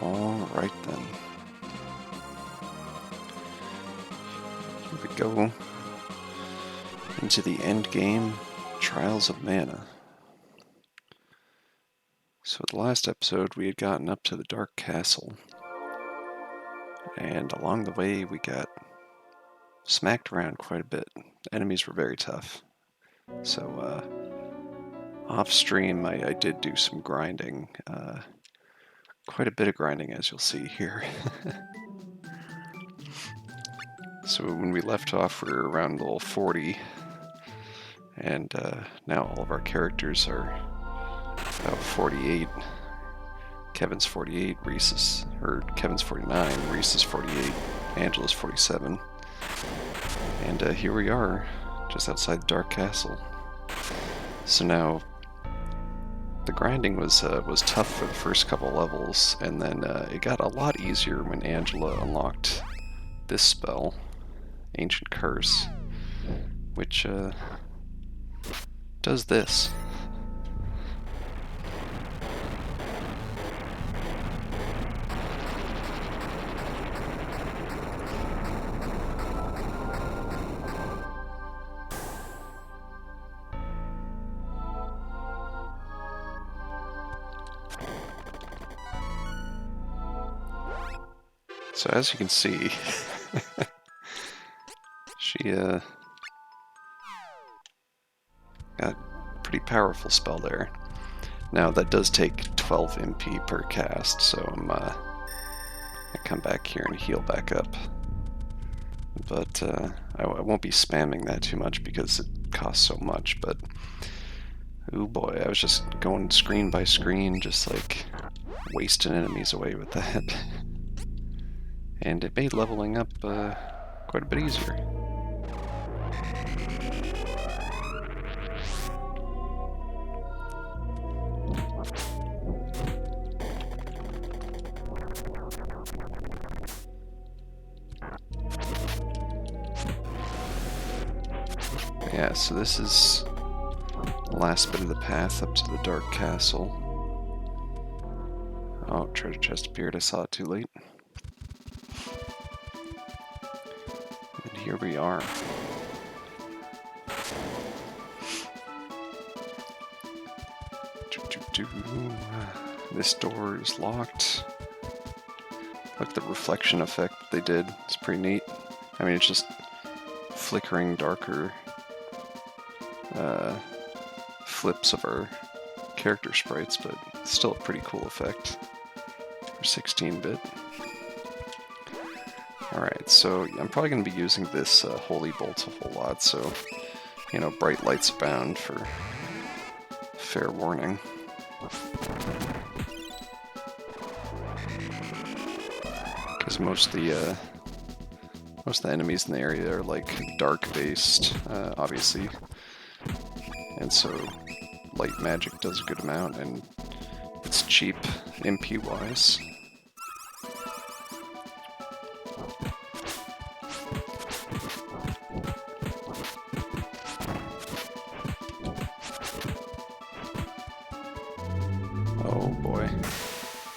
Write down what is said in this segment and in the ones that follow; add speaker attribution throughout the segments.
Speaker 1: Alright then. Here we go. Into the end game, Trials of Mana. So the last episode we had gotten up to the Dark Castle. And along the way we got smacked around quite a bit. Enemies were very tough. So off stream I did do some grinding. Quite a bit of grinding, as you'll see here. So when we left off we were around level 40. And now all of our characters are about 48. Kevin's 48, Kevin's 49, Reese is 48, Angela's 47. And here we are, just outside the Dark Castle. So now, the grinding was tough for the first couple levels, and then it got a lot easier when Angela unlocked this spell, Ancient Curse, which does this. So as you can see, she got a pretty powerful spell there. Now that does take 12 MP per cast, so I come back here and heal back up. But I won't be spamming that too much because it costs so much, but oh boy, I was just going screen by screen, just like wasting enemies away with that. And it made leveling up quite a bit easier. Yeah, so this is the last bit of the path up to the Dark Castle. Oh, treasure chest appeared, I saw it too late. And here we are. This door is locked. Look at the reflection effect they did. It's pretty neat. I mean, it's just flickering darker flips of our character sprites, but it's still a pretty cool effect for 16-bit. Alright, so I'm probably going to be using this Holy Bolt a whole lot, so, you know, bright lights abound for fair warning. Because most of the enemies in the area are like dark-based, obviously, and so light magic does a good amount, and it's cheap MP-wise. Oh boy,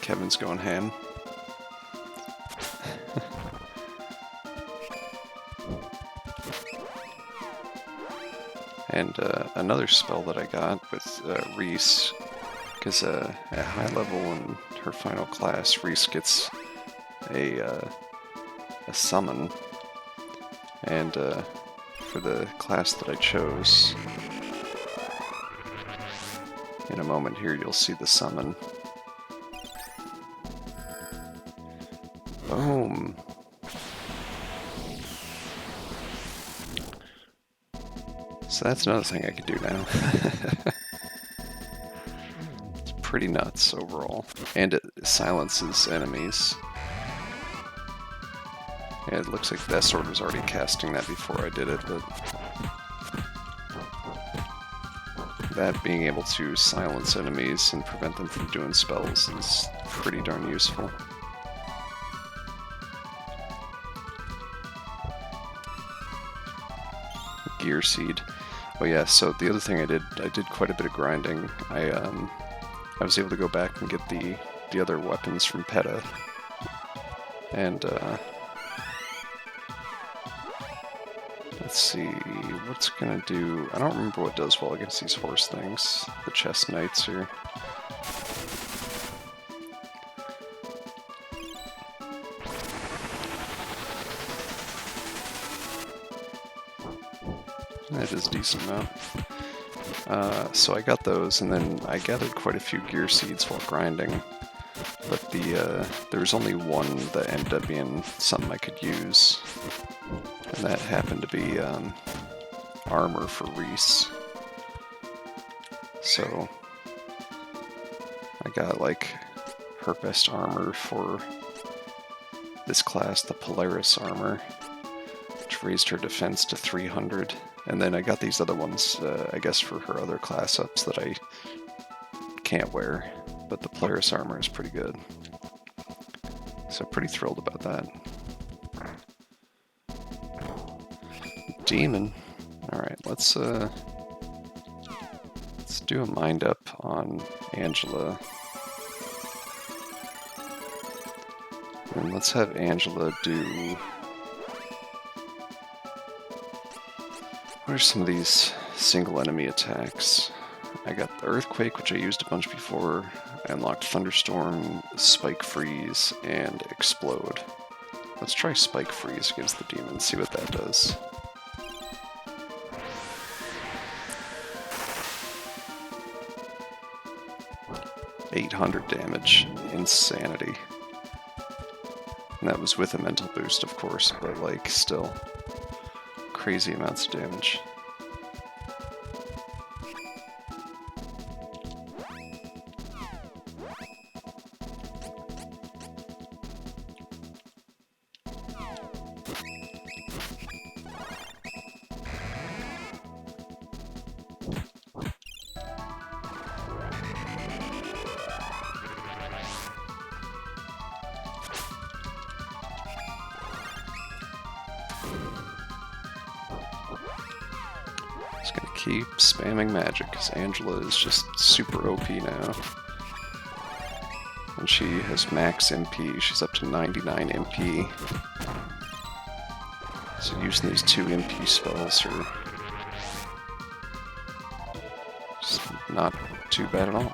Speaker 1: Kevin's going ham. And another spell that I got with Reese, because at high level in her final class, Reese gets a summon, and for the class that I chose, in a moment here you'll see the summon. Boom! So that's another thing I can do now. It's pretty nuts overall. And it silences enemies. Yeah, it looks like that sword was already casting that before I did it, but that being able to silence enemies and prevent them from doing spells is pretty darn useful. Gear Seed. Oh yeah, so the other thing I did quite a bit of grinding. I was able to go back and get the the other weapons from PETA. And, let's see, what's gonna do... I don't remember what does well against these horse things. The chest knights here. That is a decent amount. So I got those, and then I gathered quite a few gear seeds while grinding. But there was only one that ended up being something I could use. And that happened to be armor for Reese. So I got like her best armor for this class, the Polaris armor, which raised her defense to 300. And then I got these other ones, I guess, for her other class ups that I can't wear. But the Polaris armor is pretty good. So pretty thrilled about that. Demon. Alright, let's do a mind up on Angela. And let's have Angela do... What are some of these single enemy attacks? I got the Earthquake, which I used a bunch before. I unlocked Thunderstorm, Spike Freeze, and Explode. Let's try Spike Freeze against the demon, see what that does. $800 damage. Insanity. And that was with a mental boost, of course, but like, still. Crazy amounts of damage. Just gonna keep spamming magic because Angela is just super OP now. And she has max MP, she's up to 99 MP. So using these 2 MP spells are just not too bad at all.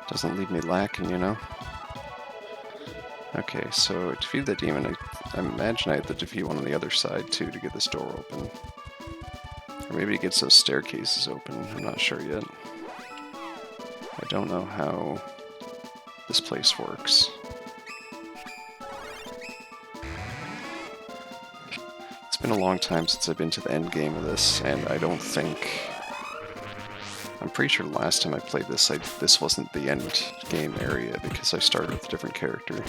Speaker 1: Doesn't leave me lacking, you know? Okay, so to defeat the demon, I imagine I have to defeat one on the other side too to get this door open. Or maybe it gets those staircases open, I'm not sure yet. I don't know how this place works. It's been a long time since I've been to the end game of this, and I don't think... I'm pretty sure the last time I played this, this wasn't the end game area because I started with a different character.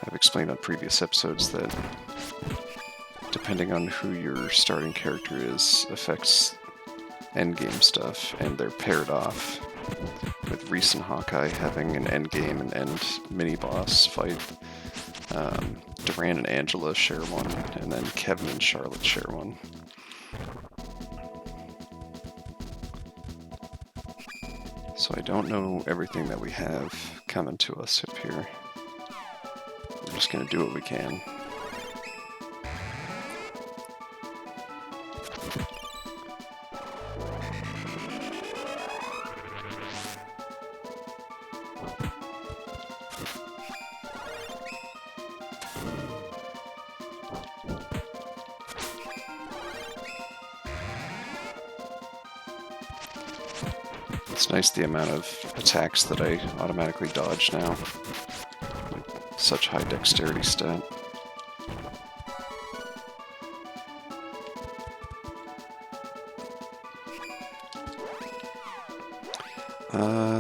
Speaker 1: I've explained on previous episodes that depending on who your starting character is affects endgame stuff, and they're paired off, with Reese and Hawkeye having an endgame and end mini-boss fight. Duran and Angela share one, and then Kevin and Charlotte share one. So I don't know everything that we have coming to us up here. We're just gonna do what we can. It's nice the amount of attacks that I automatically dodge now. Such high dexterity stat.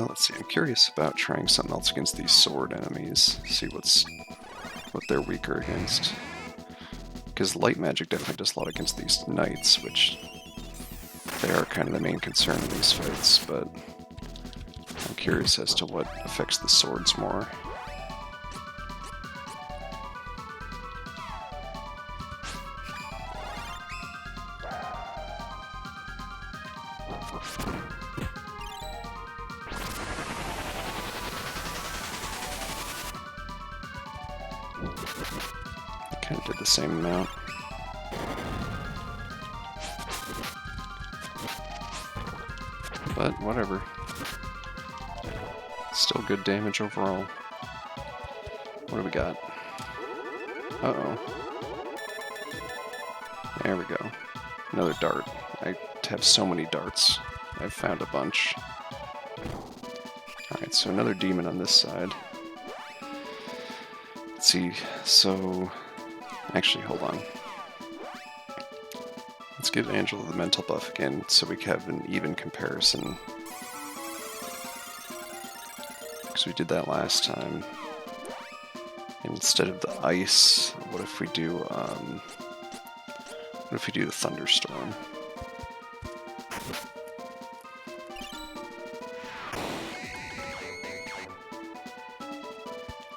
Speaker 1: Let's see, I'm curious about trying something else against these sword enemies. See what they're weaker against. Because light magic definitely does a lot against these knights, which they are kind of the main concern in these fights, but I'm curious as to what affects the swords more. Kind of did the same amount. But whatever. Still good damage overall. What do we got? Uh-oh. There we go. Another dart. I have so many darts. I've found a bunch. Alright, so another demon on this side. Let's see, so... Actually, hold on. Let's give Angela the mental buff again so we can have an even comparison. Because we did that last time. Instead of the ice, what if we do, the thunderstorm?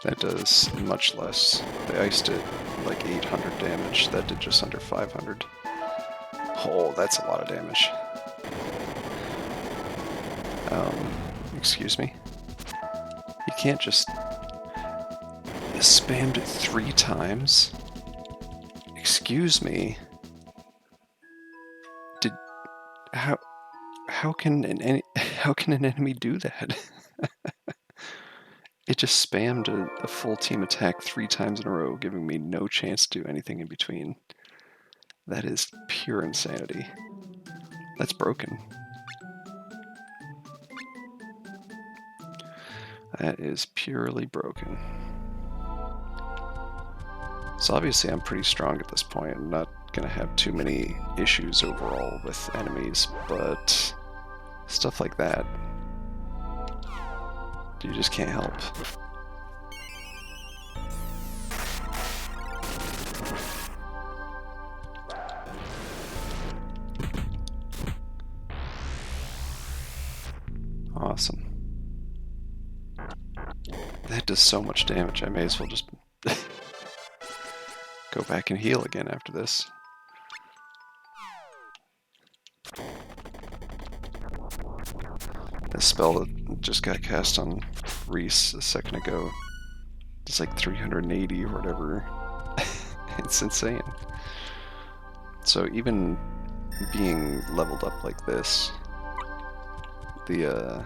Speaker 1: That does much less. The ice did like 800 damage. That did just under 500. Oh, that's a lot of damage. Excuse me? You can't just... You spammed it 3 times? Excuse me? How can an enemy do that? It just spammed a full team attack 3 times in a row, giving me no chance to do anything in between. That is pure insanity. That's broken. That is purely broken. So obviously I'm pretty strong at this point. I'm not going to have too many issues overall with enemies, but stuff like that, you just can't help. Awesome. That does so much damage, I may as well just go back and heal again after this. The spell that just got cast on Reese a second ago, it's like 380 or whatever. It's insane. So even being leveled up like this, the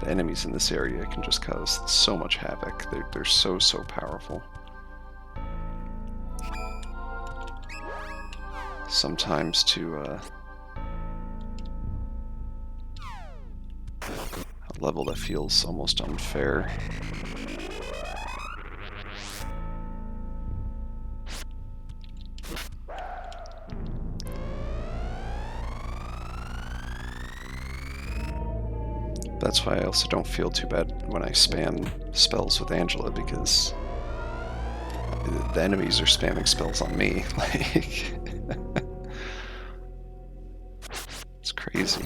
Speaker 1: enemies in this area can just cause so much havoc. They're so powerful. Sometimes to a level that feels almost unfair. That's why I also don't feel too bad when I spam spells with Angela, because the enemies are spamming spells on me. Like, it's crazy.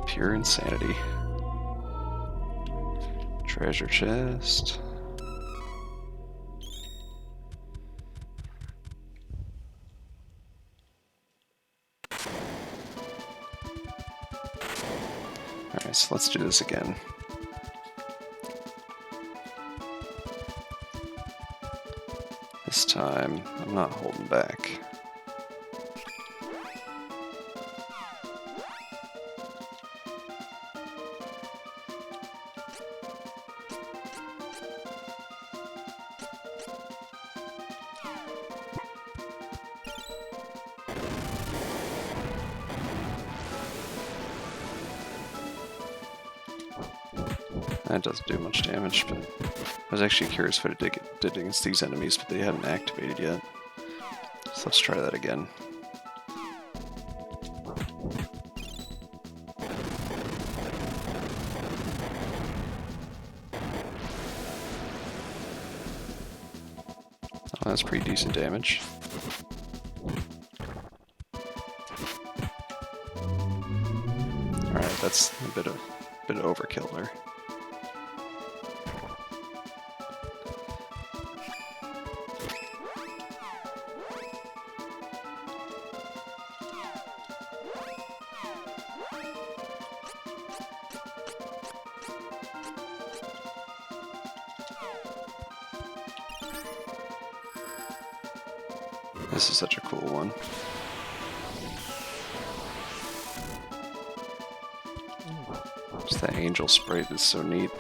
Speaker 1: Pure insanity. Treasure chest. Alright, so let's do this again. This time, I'm not holding back. That doesn't do much damage, but I was actually curious what it did against these enemies, but they hadn't activated yet. So let's try that again. Oh, that's pretty decent damage. Alright, that's a bit of overkill there. This is such a cool one. Just that angel sprite is so neat.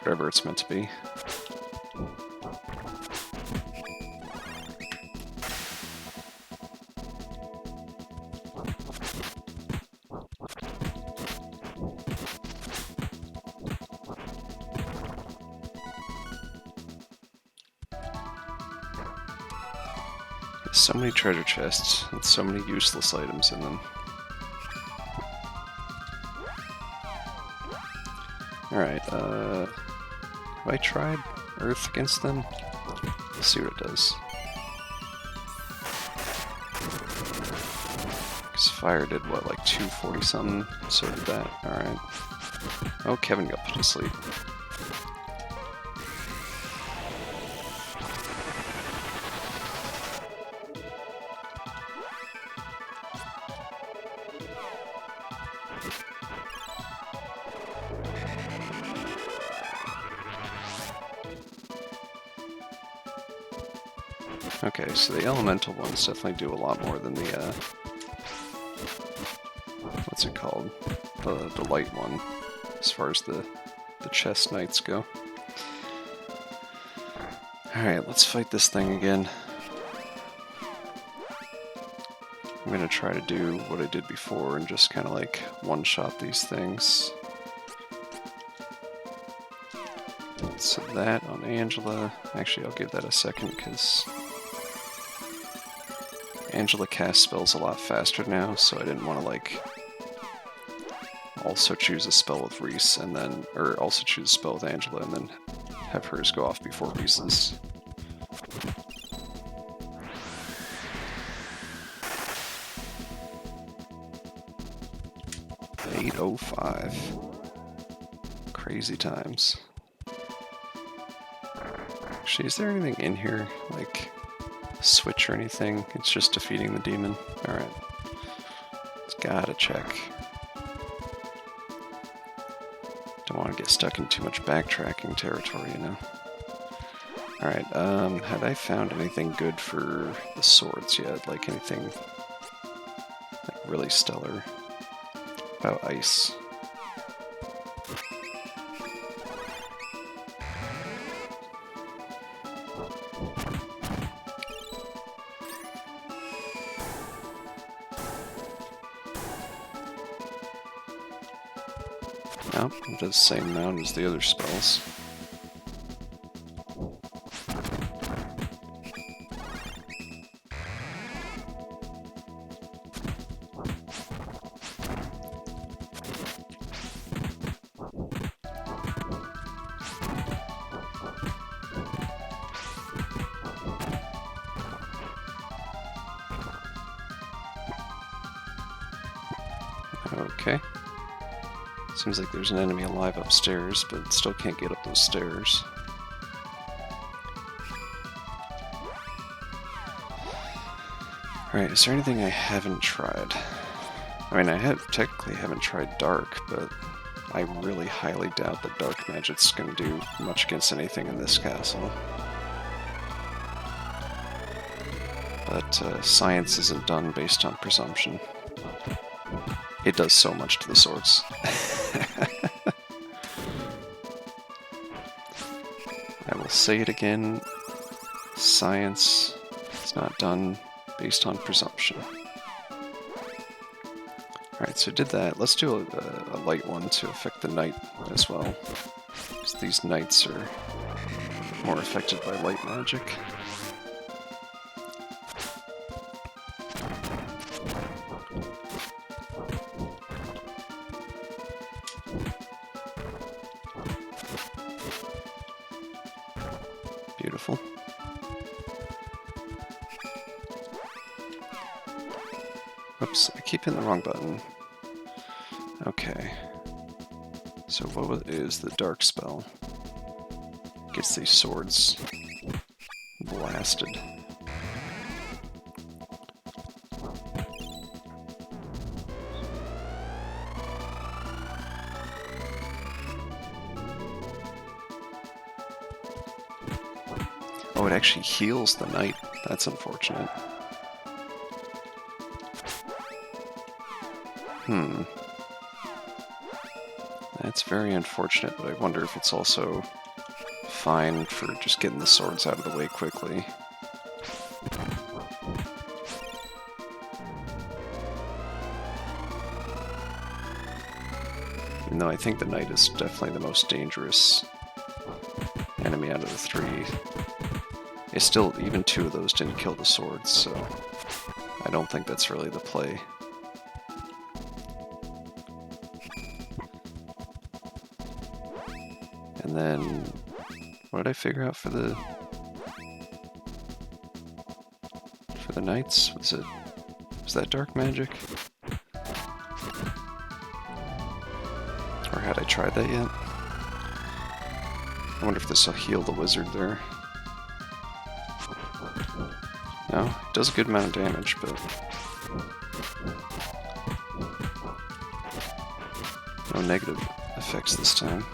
Speaker 1: Whatever it's meant to be. So many treasure chests and so many useless items in them. Alright, have I tried Earth against them? Let's see what it does. Because fire did what, like 240 something? So did that. Alright. Oh, Kevin got put to sleep. Okay, so the elemental ones definitely do a lot more than the, what's it called? The light one, as far as the chest knights go. Alright, let's fight this thing again. I'm gonna try to do what I did before and just kind of like one-shot these things. So that on Angela, actually I'll give that a second because Angela casts spells a lot faster now, so I didn't want to like also choose a spell with Reese and then, or also choose a spell with Angela and then have hers go off before Reese's. $8:05. Crazy times. Actually, is there anything in here, like switch or anything? It's just defeating the demon. Alright. It's gotta check. Don't want to get stuck in too much backtracking territory, you know. Alright, had I found anything good for the swords yet? Like anything like really stellar about ice? Nope, it does the same amount as the other spells. Okay. Seems like there's an enemy alive upstairs, but still can't get up those stairs. Alright, is there anything I haven't tried? I mean, technically haven't tried dark, but I really highly doubt that dark magic's going to do much against anything in this castle. But science isn't done based on presumption. It does so much to the swords. I will say it again, science is not done based on presumption. Alright, so did that. Let's do a light one to affect the knight as well. Because these knights are more affected by light magic. Beautiful. Oops, I keep hitting the wrong button. Okay. So what is the dark spell? Gets these swords blasted. Oh, it actually heals the knight. That's unfortunate. That's very unfortunate, but I wonder if it's also fine for just getting the swords out of the way quickly. Even though I think the knight is definitely the most dangerous enemy out of the three. It's still, even two of those didn't kill the swords, so I don't think that's really the play. And then, what did I figure out for the knights? Was that dark magic? Or had I tried that yet? I wonder if this will heal the wizard there. No, it does a good amount of damage, but no negative effects this time.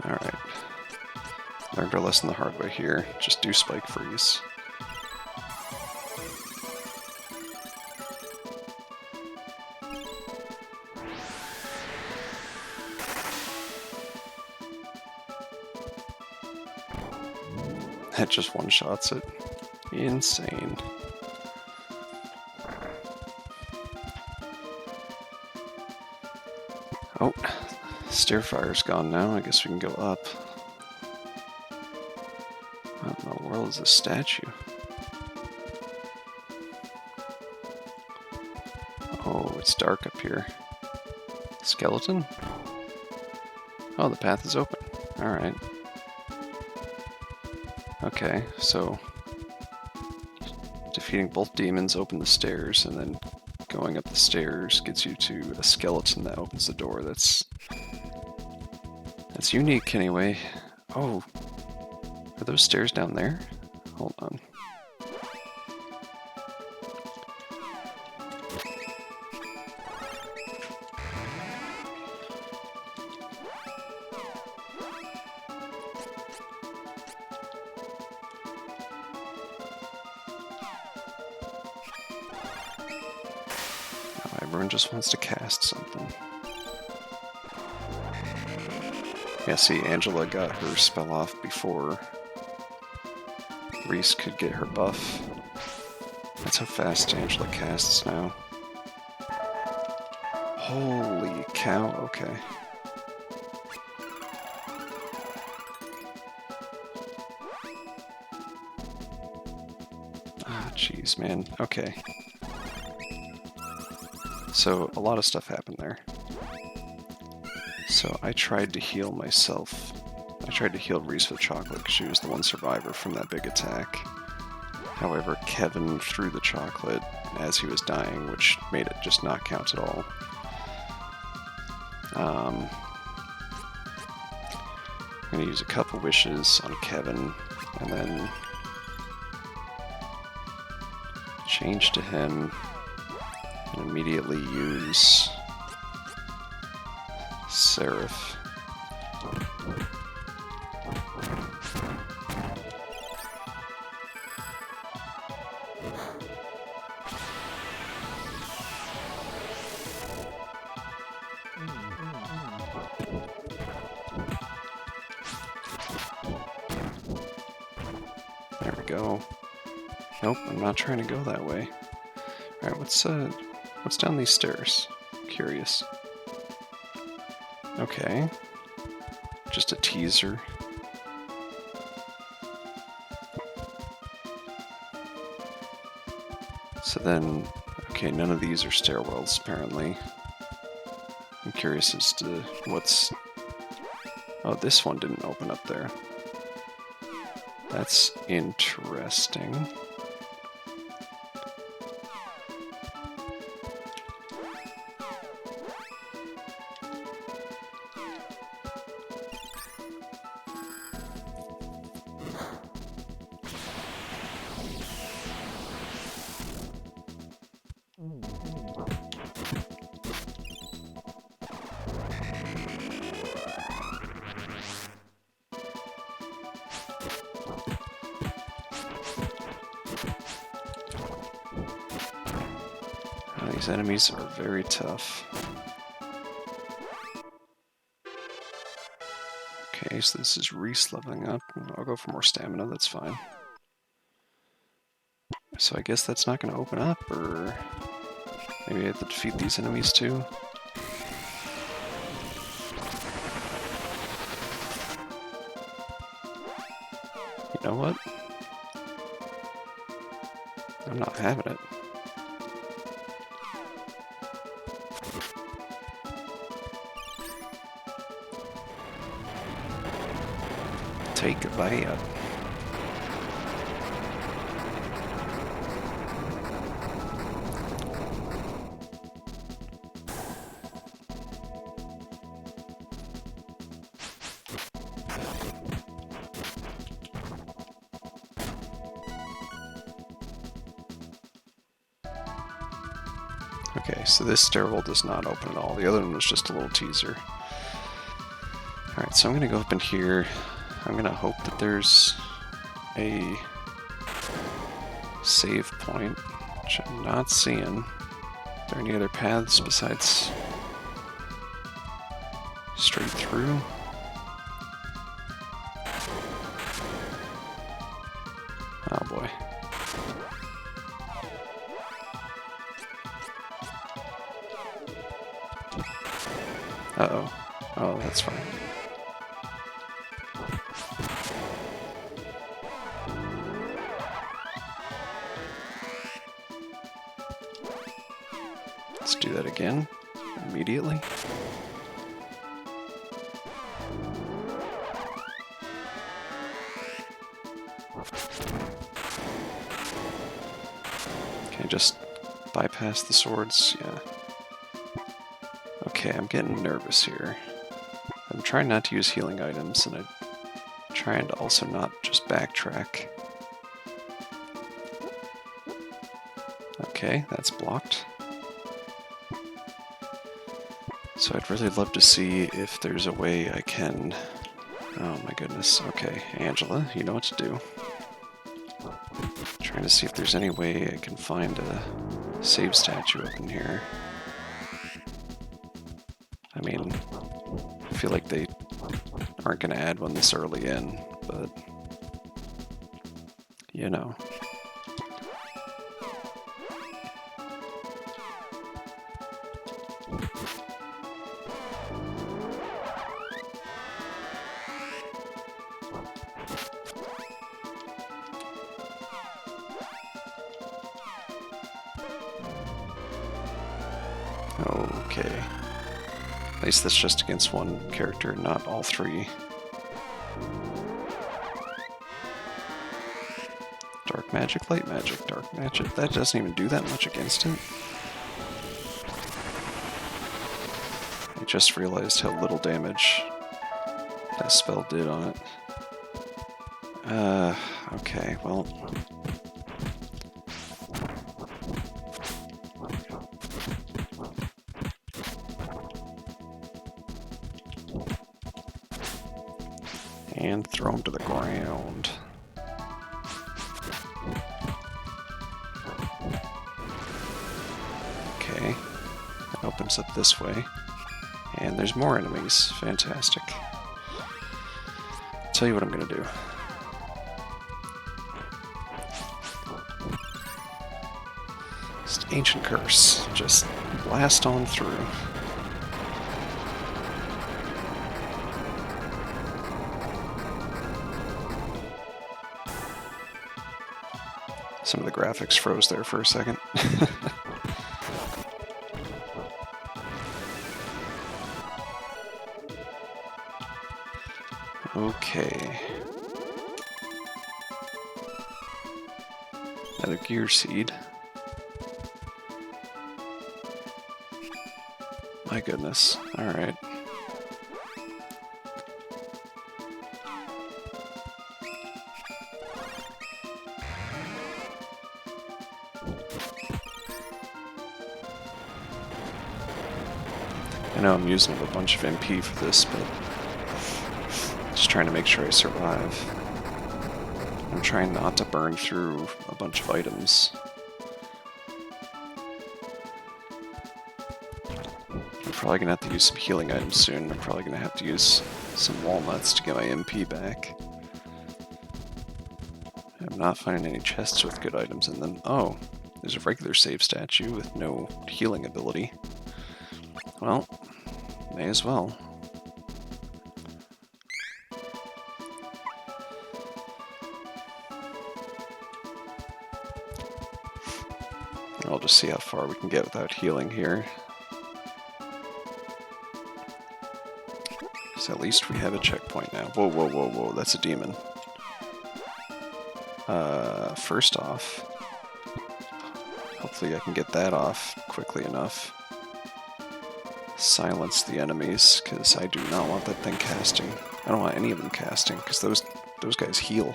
Speaker 1: Alright. Learned our lesson the hard way here. Just do Spike Freeze. That just one-shots it. Insane. Oh, Stairfire's gone now. I guess we can go up. What in the world is this statue? Oh, it's dark up here. Skeleton? Oh, the path is open. Alright. Okay, so defeating both demons open the stairs, and then going up the stairs gets you to a skeleton that opens the door. That's unique anyway. Oh, are those stairs down there? Hold on. Everyone just wants to cast something. Yeah, see, Angela got her spell off before Reese could get her buff. That's how fast Angela casts now. Holy cow, okay. Ah, jeez, man. Okay. So, a lot of stuff happened there. So, I tried to heal myself. I tried to heal Reese with chocolate because she was the one survivor from that big attack. However, Kevin threw the chocolate as he was dying, which made it just not count at all. I'm going to use a couple wishes on Kevin, and then change to him, and immediately use Seraph. There we go. Nope, I'm not trying to go that way. Alright, what's down these stairs? Curious. Okay. Just a teaser. So then, okay, none of these are stairwells, apparently. I'm curious as to what's... Oh, this one didn't open up there. That's interesting. These enemies are very tough. Okay, so this is Reese leveling up. I'll go for more stamina, that's fine. So I guess that's not going to open up, or maybe I have to defeat these enemies too? You know what? I'm not having it. Take a bite. Okay, so this stairwell does not open at all. The other one was just a little teaser. Alright, so I'm going to go up in here. I'm going to hope that there's a save point, which I'm not seeing. Are there any other paths besides straight through? Oh boy. Uh-oh. Oh, that's fine. Let's do that again, immediately. Okay, just bypass the swords, yeah. Okay, I'm getting nervous here. I'm trying not to use healing items, and I'm trying to also not just backtrack. Okay, that's blocked. So I'd really love to see if there's a way I can... Oh my goodness, okay. Angela, you know what to do. Trying to see if there's any way I can find a save statue up in here. I mean, I feel like they aren't going to add one this early in, but... you know. Okay. At least that's just against one character, not all three. Dark magic, light magic, dark magic. That doesn't even do that much against it. I just realized how little damage that spell did on it. Okay, well... and throw him to the ground. Okay, that opens up this way. And there's more enemies. Fantastic. I'll tell you what I'm gonna do. Just ancient curse. Just blast on through. Some of the graphics froze there for a second. Okay. Another gear seed. My goodness. Alright. I know I'm using a bunch of MP for this, but just trying to make sure I survive. I'm trying not to burn through a bunch of items. Probably gonna have to use some healing items soon. I'm probably gonna have to use some walnuts to get my MP back. I'm not finding any chests with good items in them. Oh, there's a regular save statue with no healing ability. Well, may as well. I'll just see how far we can get without healing here. So at least we have a checkpoint now. Whoa, whoa, whoa, whoa, that's a demon. First off, hopefully I can get that off quickly enough. Silence the enemies, because I do not want that thing casting. I don't want any of them casting, because those guys heal.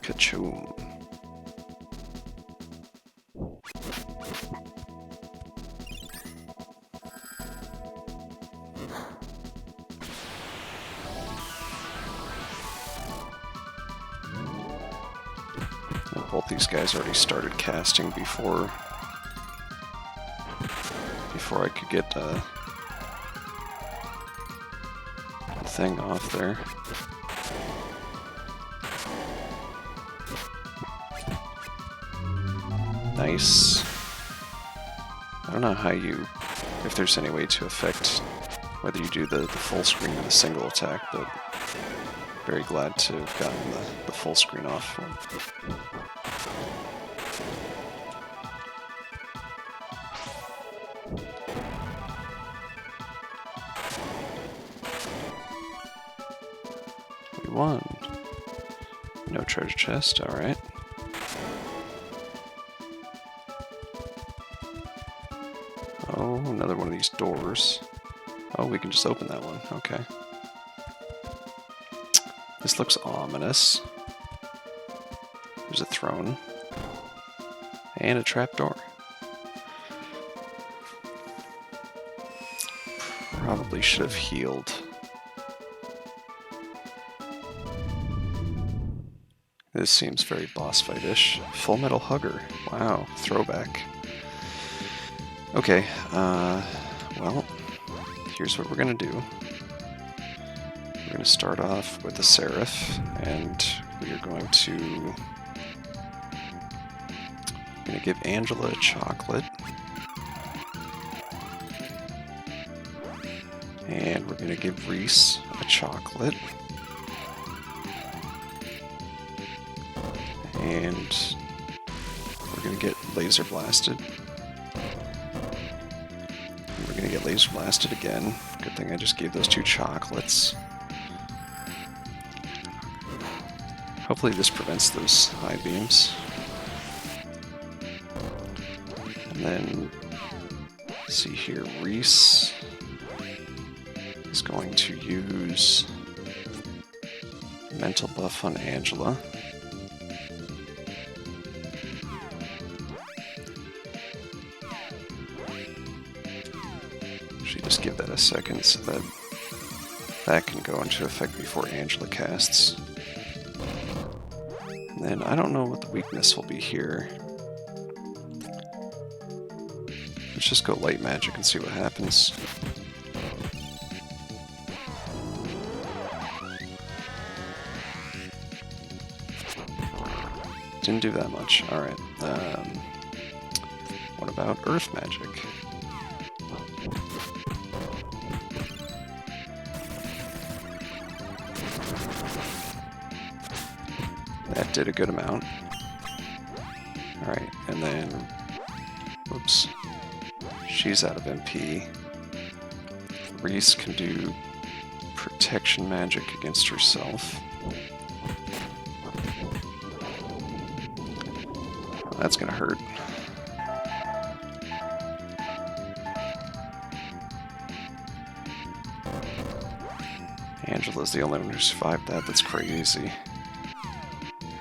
Speaker 1: Kachoom. Both these guys already started casting before I could get the thing off there. Nice. I don't know how if there's any way to affect whether you do the full screen or the single attack, but very glad to have gotten the full screen off. We won. No treasure chest, alright. Oh, another one of these doors. Oh, we can just open that one, okay. This looks ominous. There's a throne. And a trapdoor. Probably should have healed. This seems very boss fight-ish. Full Metal Hugger. Wow, throwback. Okay, well, here's what we're gonna do. We're gonna start off with the Seraph, and we are going to give Angela a chocolate. And we're gonna give Reese a chocolate. And we're gonna get laser blasted. And we're gonna get laser blasted again. Good thing I just gave those 2 chocolates. Hopefully this prevents those high beams. And then, see here, Reese is going to use mental buff on Angela. Should just give that a second so that that can go into effect before Angela casts. And then I don't know what the weakness will be here. Let's just go light magic and see what happens. Didn't do that much. Alright. What about earth magic? That did a good amount. Alright, and then... Whoops. She's out of MP. Reese can do protection magic against herself. That's gonna hurt. Angela's the only one who survived that. That's crazy.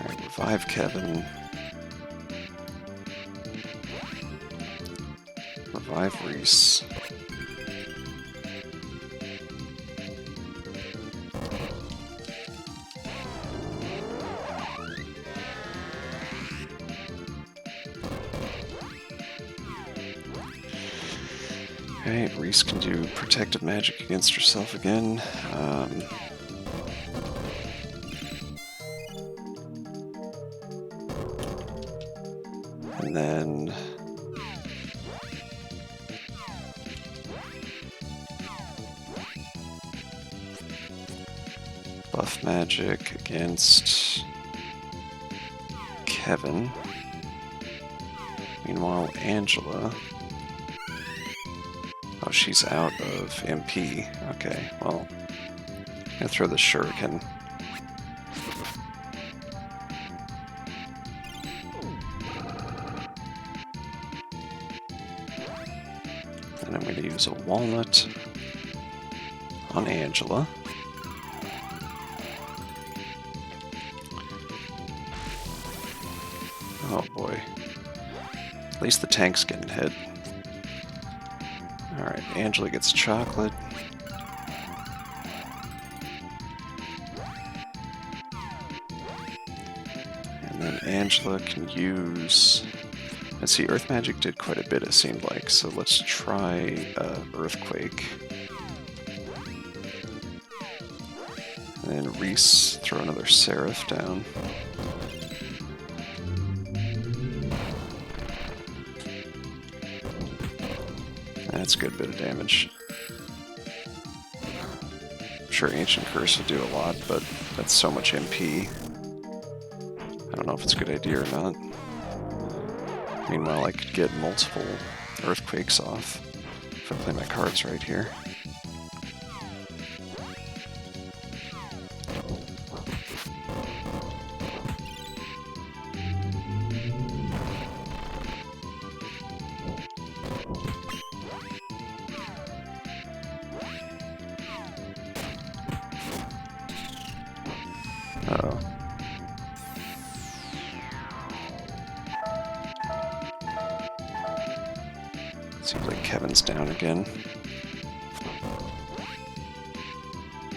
Speaker 1: Alright, revive Kevin. Revive Reese. Okay, Reese can do protective magic against herself again. And then buff magic against Kevin. Meanwhile, Angela... Oh, she's out of MP. Okay, well, I'm gonna throw the shuriken. And I'm gonna use a walnut on Angela. Oh boy. At least the tank's getting hit. Alright, Angela gets chocolate. And then Angela can use... Let's see, Earth Magic did quite a bit, it seemed like, so let's try Earthquake. And then Reese, throw another Seraph down. That's a good bit of damage. I'm sure Ancient Curse would do a lot, but that's so much MP. I don't know if it's a good idea or not. Meanwhile, I could get multiple Earthquakes off if I play my cards right here. Uh-oh. Seems like Kevin's down again.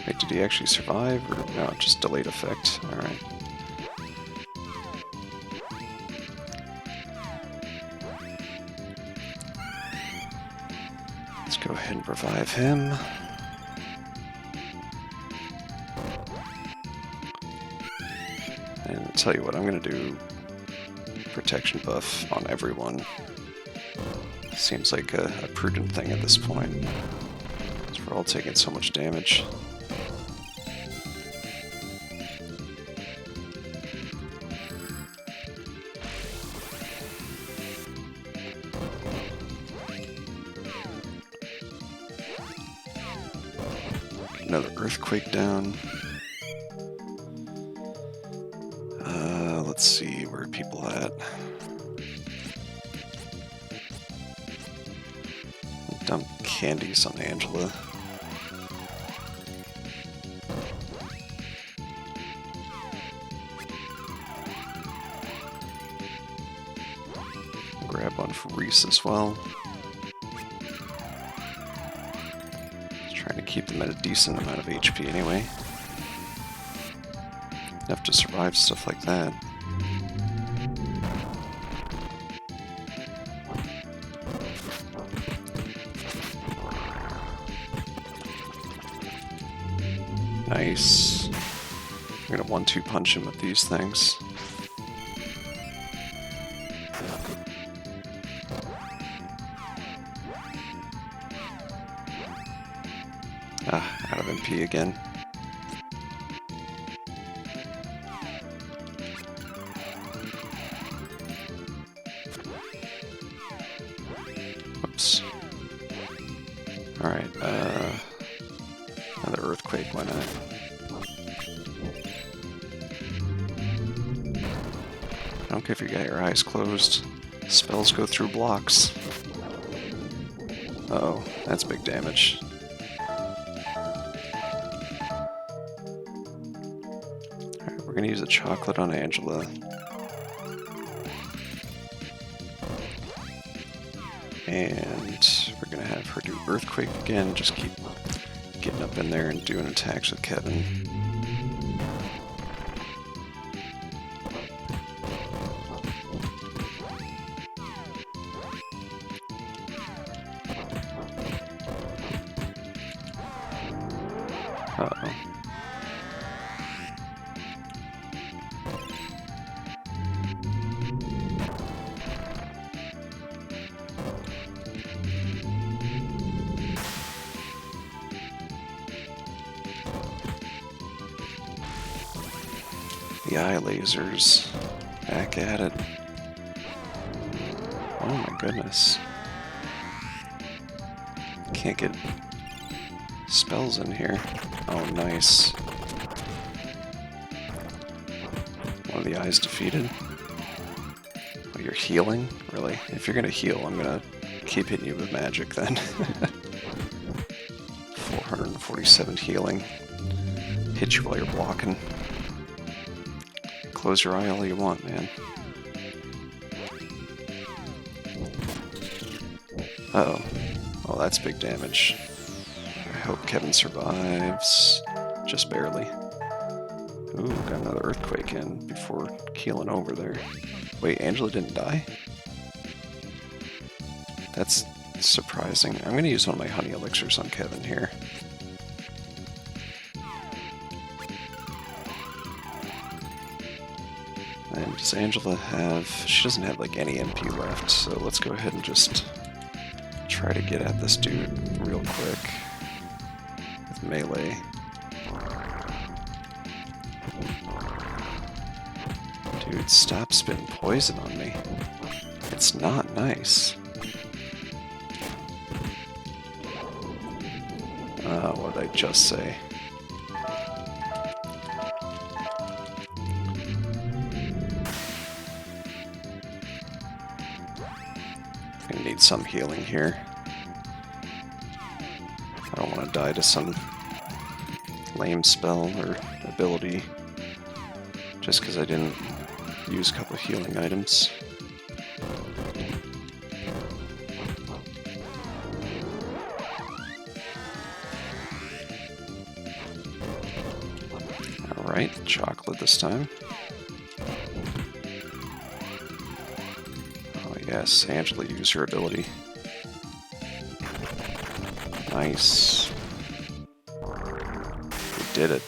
Speaker 1: Wait, did he actually survive? Or no, just delayed effect. Alright. Let's go ahead and revive him. And I'll tell you what, I'm going to do protection buff on everyone. Seems like a prudent thing at this point, because we're all taking so much damage. Another Earthquake down. Let's see, where are people at? Dump candies on Angela. Grab one for Reese as well. Just trying to keep them at a decent amount of HP anyway. Enough to survive stuff like that. Nice. I'm gonna 1-2 punch him with these things. Out of MP again. Whoops. Alright, another Earthquake, why not? I don't care if you got your eyes closed. Spells go through blocks. Uh-oh, that's big damage. Alright, we're gonna use a chocolate on Angela. And we're gonna have her do Earthquake again, just keep getting up in there and doing attacks with Kevin. The eye lasers. Back at it. Oh my goodness. Can't get spells in here. Oh, nice. One of the eyes defeated. Oh, you're healing? Really? If you're gonna heal, I'm gonna keep hitting you with magic then. 447 healing. Hit you while you're blocking. Close your eye all you want, man. Uh-oh. Oh, that's big damage. I hope Kevin survives. Just barely. Ooh, got another earthquake in before keeling over there. Wait, Angela didn't die? That's surprising. I'm going to use one of my honey elixirs on Kevin here. And does Angela have... She doesn't have like any MP left, so let's go ahead and just try to get at this dude real quick with melee. Dude, stop spitting poison on me. It's not nice. What did I just say? Gonna need some healing here. I don't want to die to some lame spell or ability just because I didn't use a couple of healing items. Alright, chocolate this time. Oh yes, Angela, use your ability. Nice. We did it.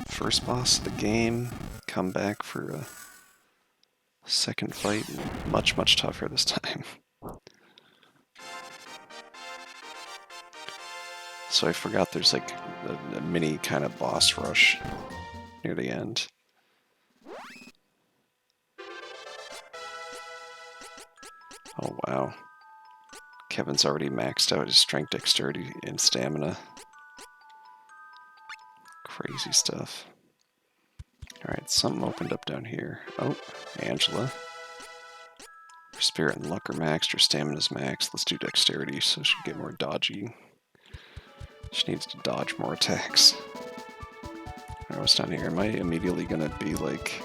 Speaker 1: First boss of the game. Come back for a second fight. Much, much tougher this time. So I forgot there's like a mini kind of boss rush near the end. Oh wow. Kevin's already maxed out his strength, dexterity, and stamina. Crazy stuff. Alright, something opened up down here. Oh, Angela. Her spirit and luck are maxed, her stamina's maxed. Let's do dexterity so she can get more dodgy. She needs to dodge more attacks. Alright, what's down here? Am I immediately gonna be like...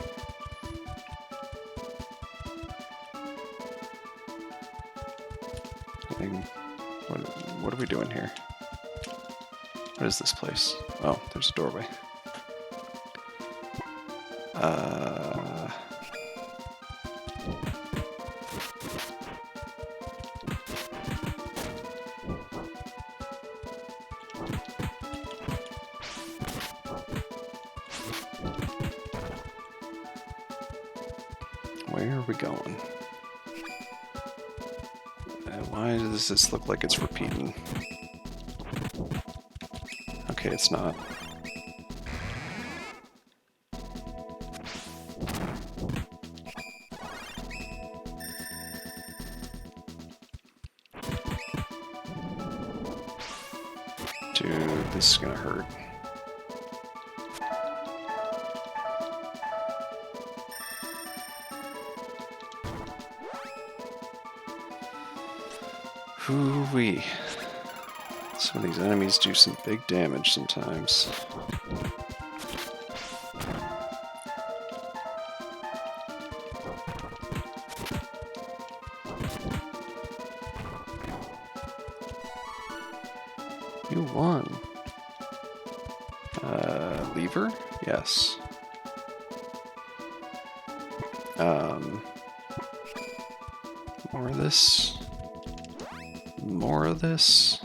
Speaker 1: What are we doing here? What is this place? Oh, there's a doorway. Where are we going? Why does this look like it's repeating? Okay, it's not. Dude, this is gonna hurt. Hoo-wee. Some of these enemies do some big damage sometimes. You won. Lever? Yes. More of this. More of this.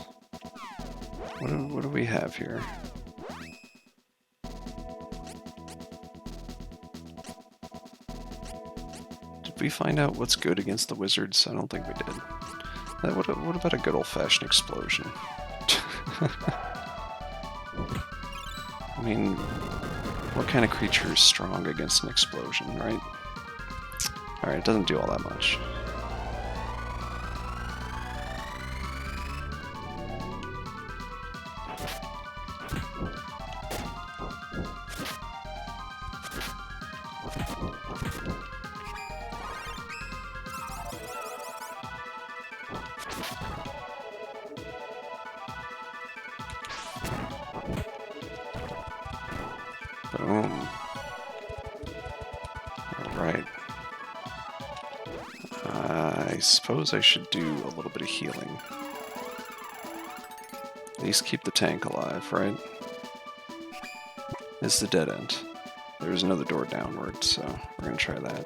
Speaker 1: What do we have here? Did we find out what's good against the wizards? I don't think we did. What about a good old-fashioned explosion? I mean, what kind of creature is strong against an explosion, right? Alright, it doesn't do all that much. Boom. Alright. I suppose I should do a little bit of healing. At least keep the tank alive, right? It's the dead end. There's another door downward, so we're gonna try that.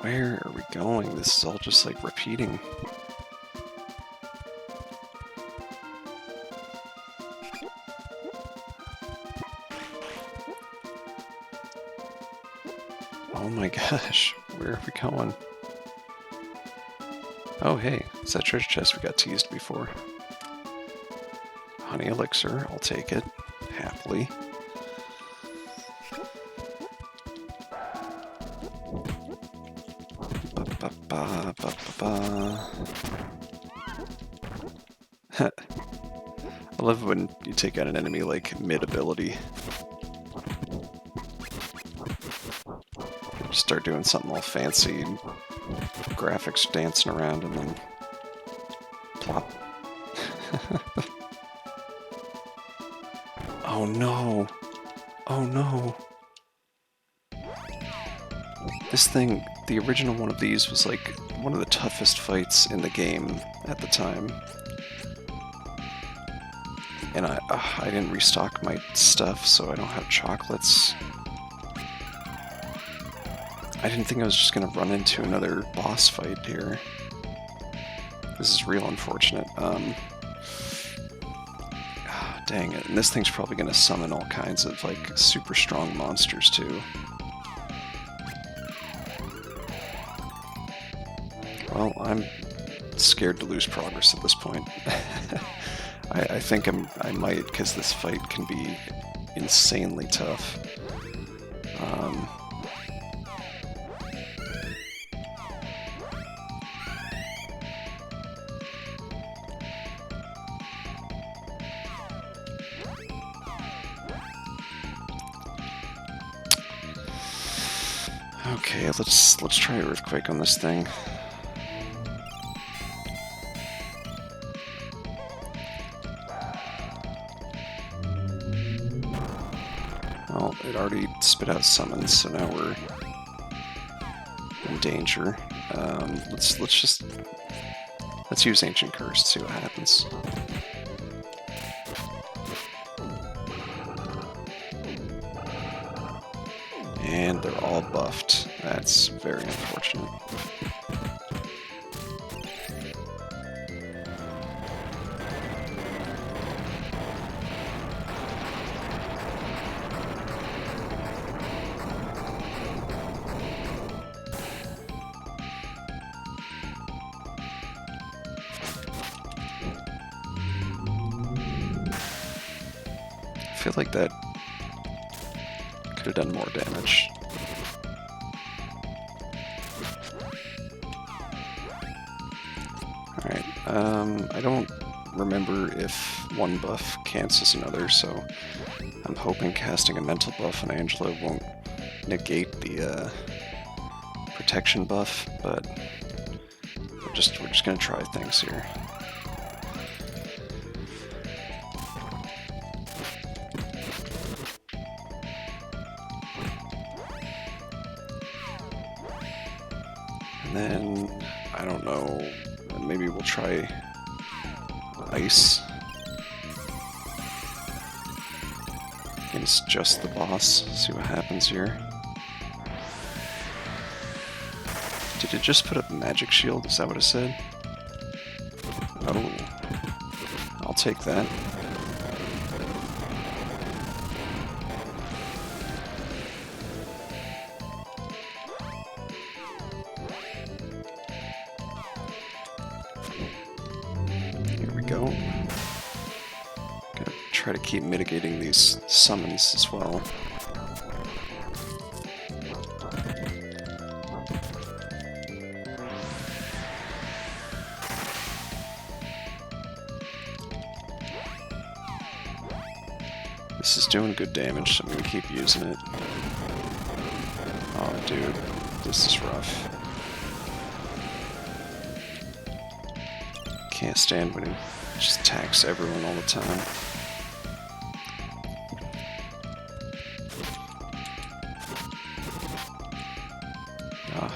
Speaker 1: Where are we going? This is all just like repeating. Oh my gosh, where are we going? Oh hey, it's that treasure chest we got teased before. Honey elixir, I'll take it, happily. I love when you take out an enemy like mid-ability. Start doing something all fancy, graphics dancing around, and then plop. Oh no! Oh no! This thing, the original one of these was like one of the toughest fights in the game at the time. And I didn't restock my stuff, so I don't have chocolates. I didn't think I was just gonna run into another boss fight here. This is real unfortunate. Dang it. And this thing's probably gonna summon all kinds of like super strong monsters too. Well, I'm scared to lose progress at this point. I think I might, because this fight can be insanely tough. Okay, let's try Earthquake on this thing. Well, it already spit out summons, so now we're in danger. Let's use Ancient Curse, see what happens. And they're all buffed. That's very unfortunate. I feel like that could have done more damage. Alright, I don't remember if one buff cancels another, so I'm hoping casting a mental buff on Angela won't negate the protection buff, but we're just gonna try things here. And then, I don't know, maybe we'll try Ice against just the boss, see what happens here. Did it just put up Magic Shield? Is that what it said? Oh, I'll take that. try to keep mitigating these summons as well. This is doing good damage, so I'm going to keep using it. Oh, dude, this is rough. Can't stand when he just attacks everyone all the time. Oh,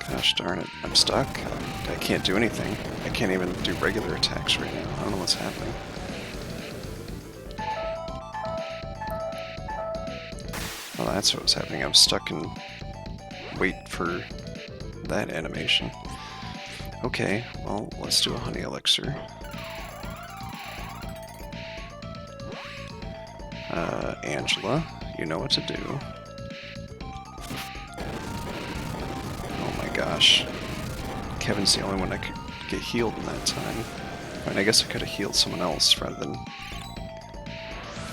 Speaker 1: gosh darn it, I'm stuck. I can't do anything. I can't even do regular attacks right now. I don't know what's happening. Well, that's what was happening. I was stuck and wait for that animation. Okay, well, let's do a honey elixir. Angela, you know what to do. Oh my gosh. Kevin's the only one that could get healed in that time. I mean, I guess I could have healed someone else rather than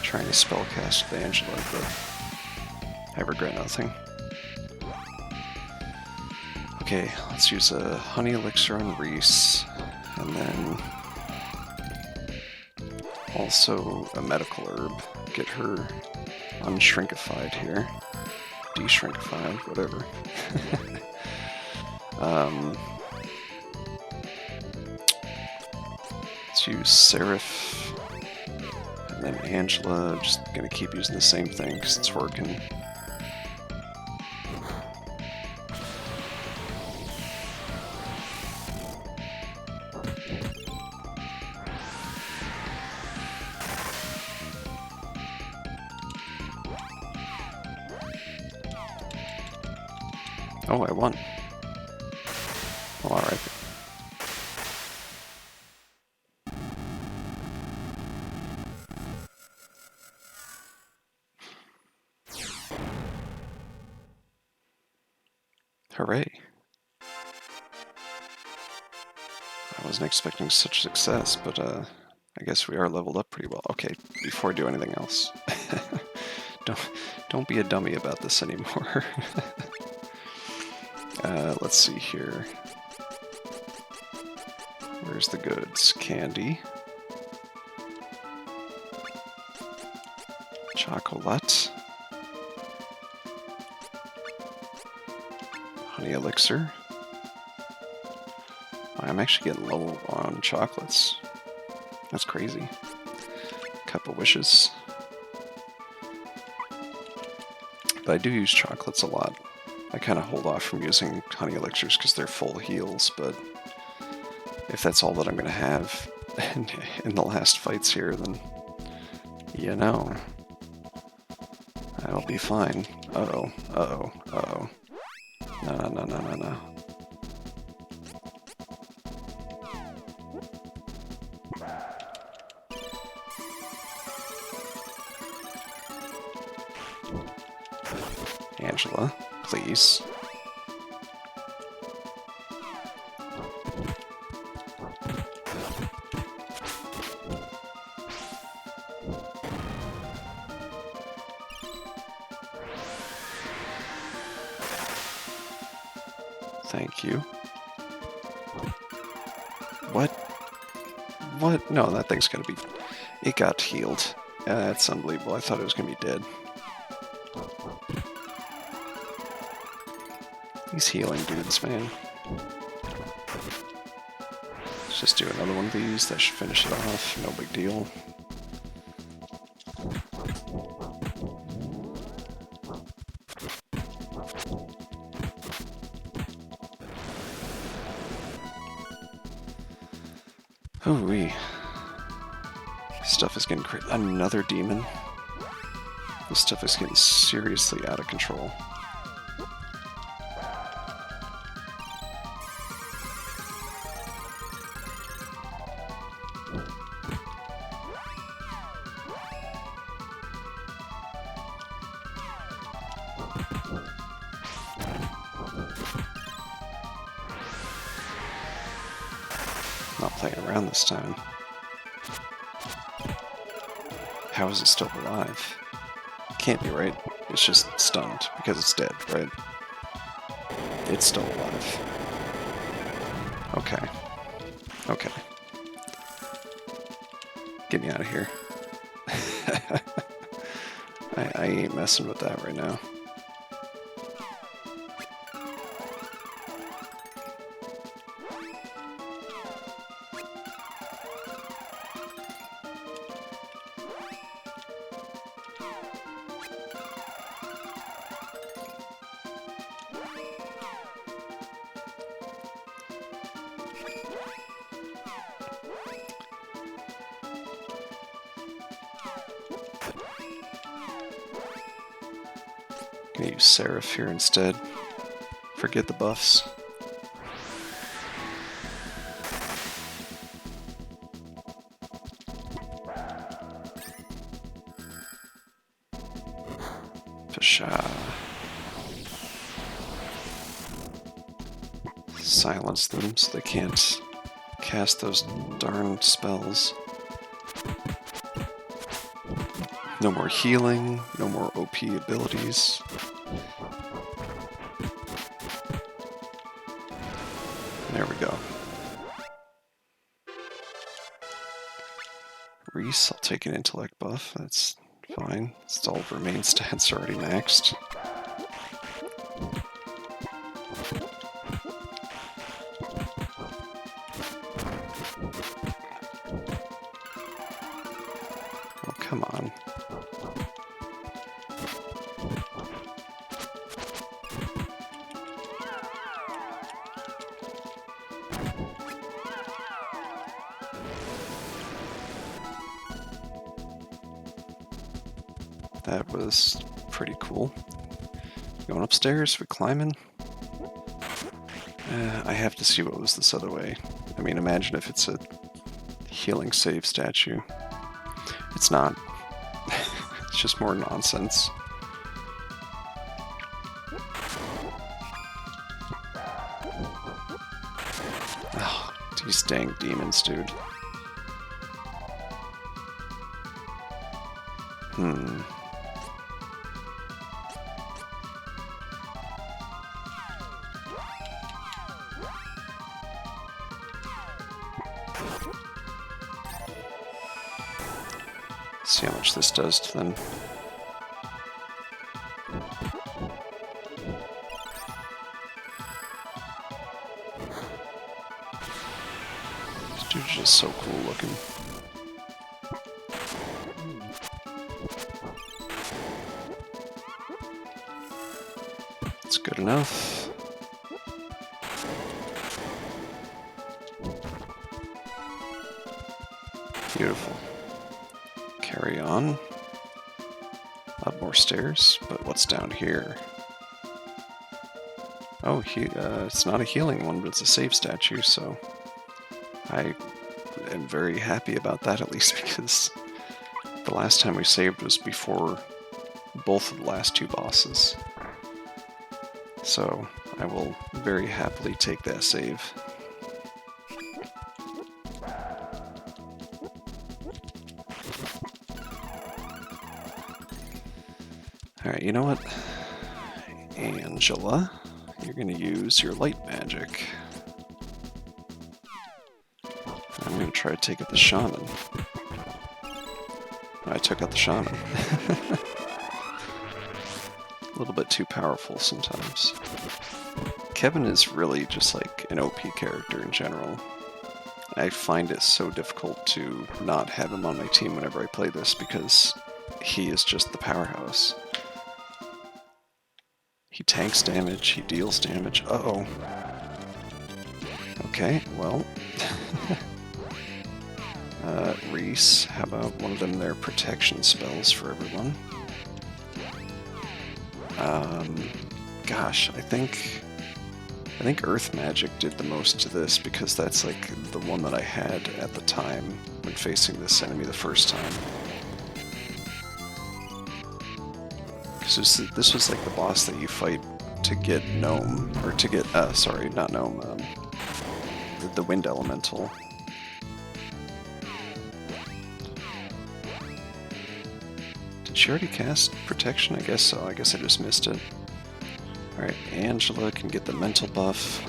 Speaker 1: trying to spellcast with Angela, but I regret nothing. Okay, let's use a honey elixir on Reese, and then also a medical herb. Get her unshrinkified here. De-shrinkified, whatever. Let's use Seraph, and then Angela. Just gonna keep using the same thing because it's working. Oh, I won. Well, alright. Hooray. I wasn't expecting such success, but I guess we are leveled up pretty well. Okay, before I do anything else. Don't be a dummy about this anymore. Let's see here. Where's the goods? Candy. Chocolate. Honey elixir. I'm actually getting low on chocolates. That's crazy. Cup of wishes. But I do use chocolates a lot. I kind of hold off from using honey elixirs because they're full heals, but if that's all that I'm going to have in the last fights here, then, you know, I'll be fine. Uh-oh, uh-oh, uh-oh. No. Angela, please. Thank you. What? What? No, that thing's gonna be... It got healed. That's unbelievable. I thought it was gonna be dead. These healing dudes, man. Let's just do another one of these. That should finish it off. No big deal. Ooh-wee. Stuff is getting crazy. Another demon? This stuff is getting seriously out of control. Not playing around this time. How is it still alive? Can't be, right? It's just stunned because it's dead, right? It's still alive. Okay. Okay. Get me out of here. I ain't messing with that right now. Gonna use Seraph here instead. Forget the buffs. Pshaw. Silence them so they can't cast those darn spells. No more healing, no more OP abilities. There we go. Reese, I'll take an intellect buff, that's fine. It's all of her main stats already maxed. Oh, come on. That was pretty cool. Going upstairs, we're climbing. I have to see what was this other way. I mean, imagine if it's a healing save statue. It's not. It's just more nonsense. Oh, these dang demons, dude. See how much this does to them. This dude's just so cool looking. It's good enough. Beautiful. Carry on. Up more stairs, but what's down here? Oh, it's not a healing one, but it's a save statue, so I am very happy about that, at least, because the last time we saved was before both of the last two bosses. So I will very happily take that save. Alright, you know what? Angela, you're going to use your light magic. I'm going to try to take out the shaman. I took out the shaman. A little bit too powerful sometimes. Kevin is really just like an OP character in general. I find it so difficult to not have him on my team whenever I play this because he is just the powerhouse. He tanks damage, he deals damage. Uh-oh. Okay, well. Reese, how about one of them their protection spells for everyone? Gosh, I think Earth Magic did the most to this because that's like the one that I had at the time when facing this enemy the first time. Because this was like the boss that you fight to get Gnome, or to get, sorry, not Gnome, the Wind Elemental. Did she already cast protection? I guess so. I guess I just missed it. Alright, Angela can get the mental buff.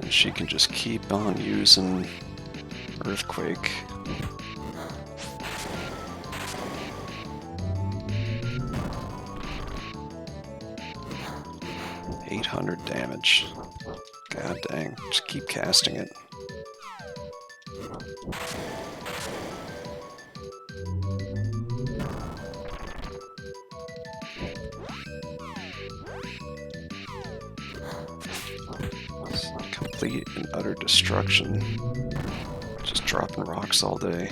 Speaker 1: And she can just keep on using Earthquake. $800 damage. God dang, just keep casting it. Complete and utter destruction. Just dropping rocks all day.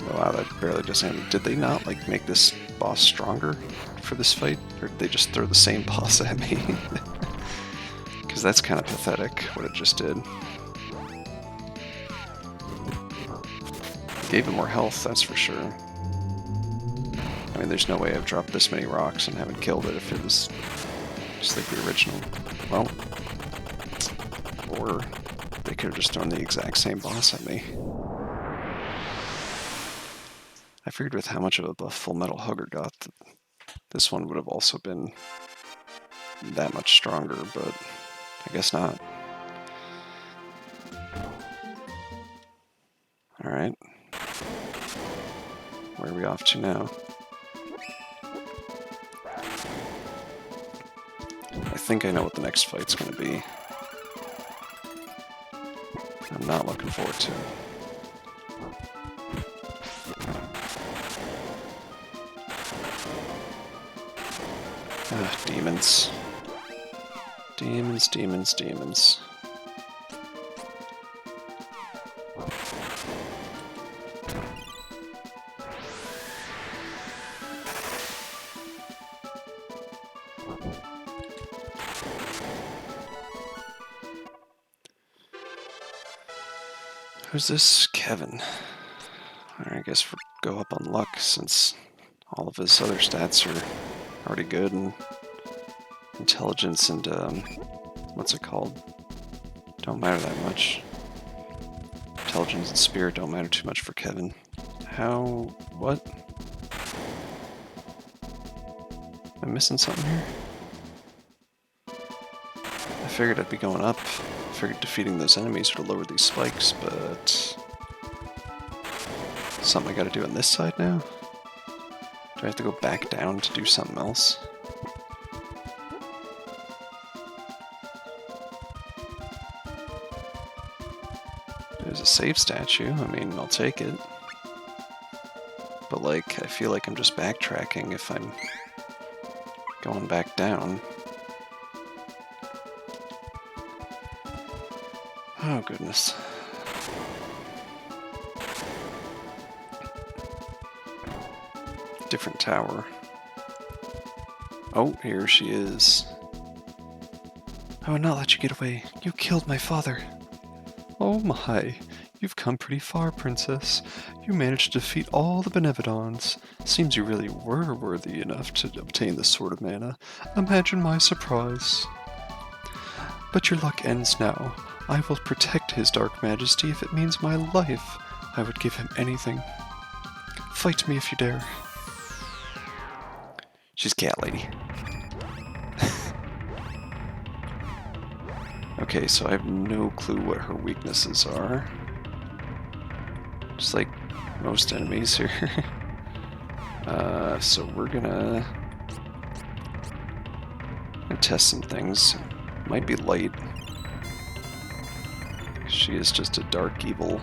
Speaker 1: Wow, that barely does anything. Did they not like make this boss stronger for this fight? Or did they just throw the same boss at me? Because that's kind of pathetic, what it just did. Gave him more health, that's for sure. I mean, there's no way I've dropped this many rocks and haven't killed it if it was just like the original. Well, or they could have just thrown the exact same boss at me. I figured with how much of a buff Full Metal Hugger got, that this one would have also been that much stronger, but I guess not. Alright. Where are we off to now? I think I know what the next fight's going to be. I'm not looking forward to it. Demons. Demons, demons, demons. Who's this? Kevin. I guess we'll go up on luck since all of his other stats are already good, and intelligence and what's it called? Don't matter that much. Intelligence and spirit don't matter too much for Kevin. How? What? Am I missing something here? I figured I'd be going up. I figured defeating those enemies would have lowered these spikes, but something I gotta do on this side now? Do I have to go back down to do something else? There's a save statue, I mean, I'll take it. But like, I feel like I'm just backtracking if I'm going back down. Oh goodness. Different tower. Oh, here she is. I would not let you get away. You killed my father. Oh my, you've come pretty far, princess. You managed to defeat all the Benevodons. Seems you really were worthy enough to obtain the Sword of Mana. Imagine my surprise. But your luck ends now. I will protect his dark majesty if it means my life. I would give him anything. Fight me if you dare. She's cat lady. Okay, so I have no clue what her weaknesses are. Just like most enemies here. So we're gonna test some things. Might be light. She is just a dark, evil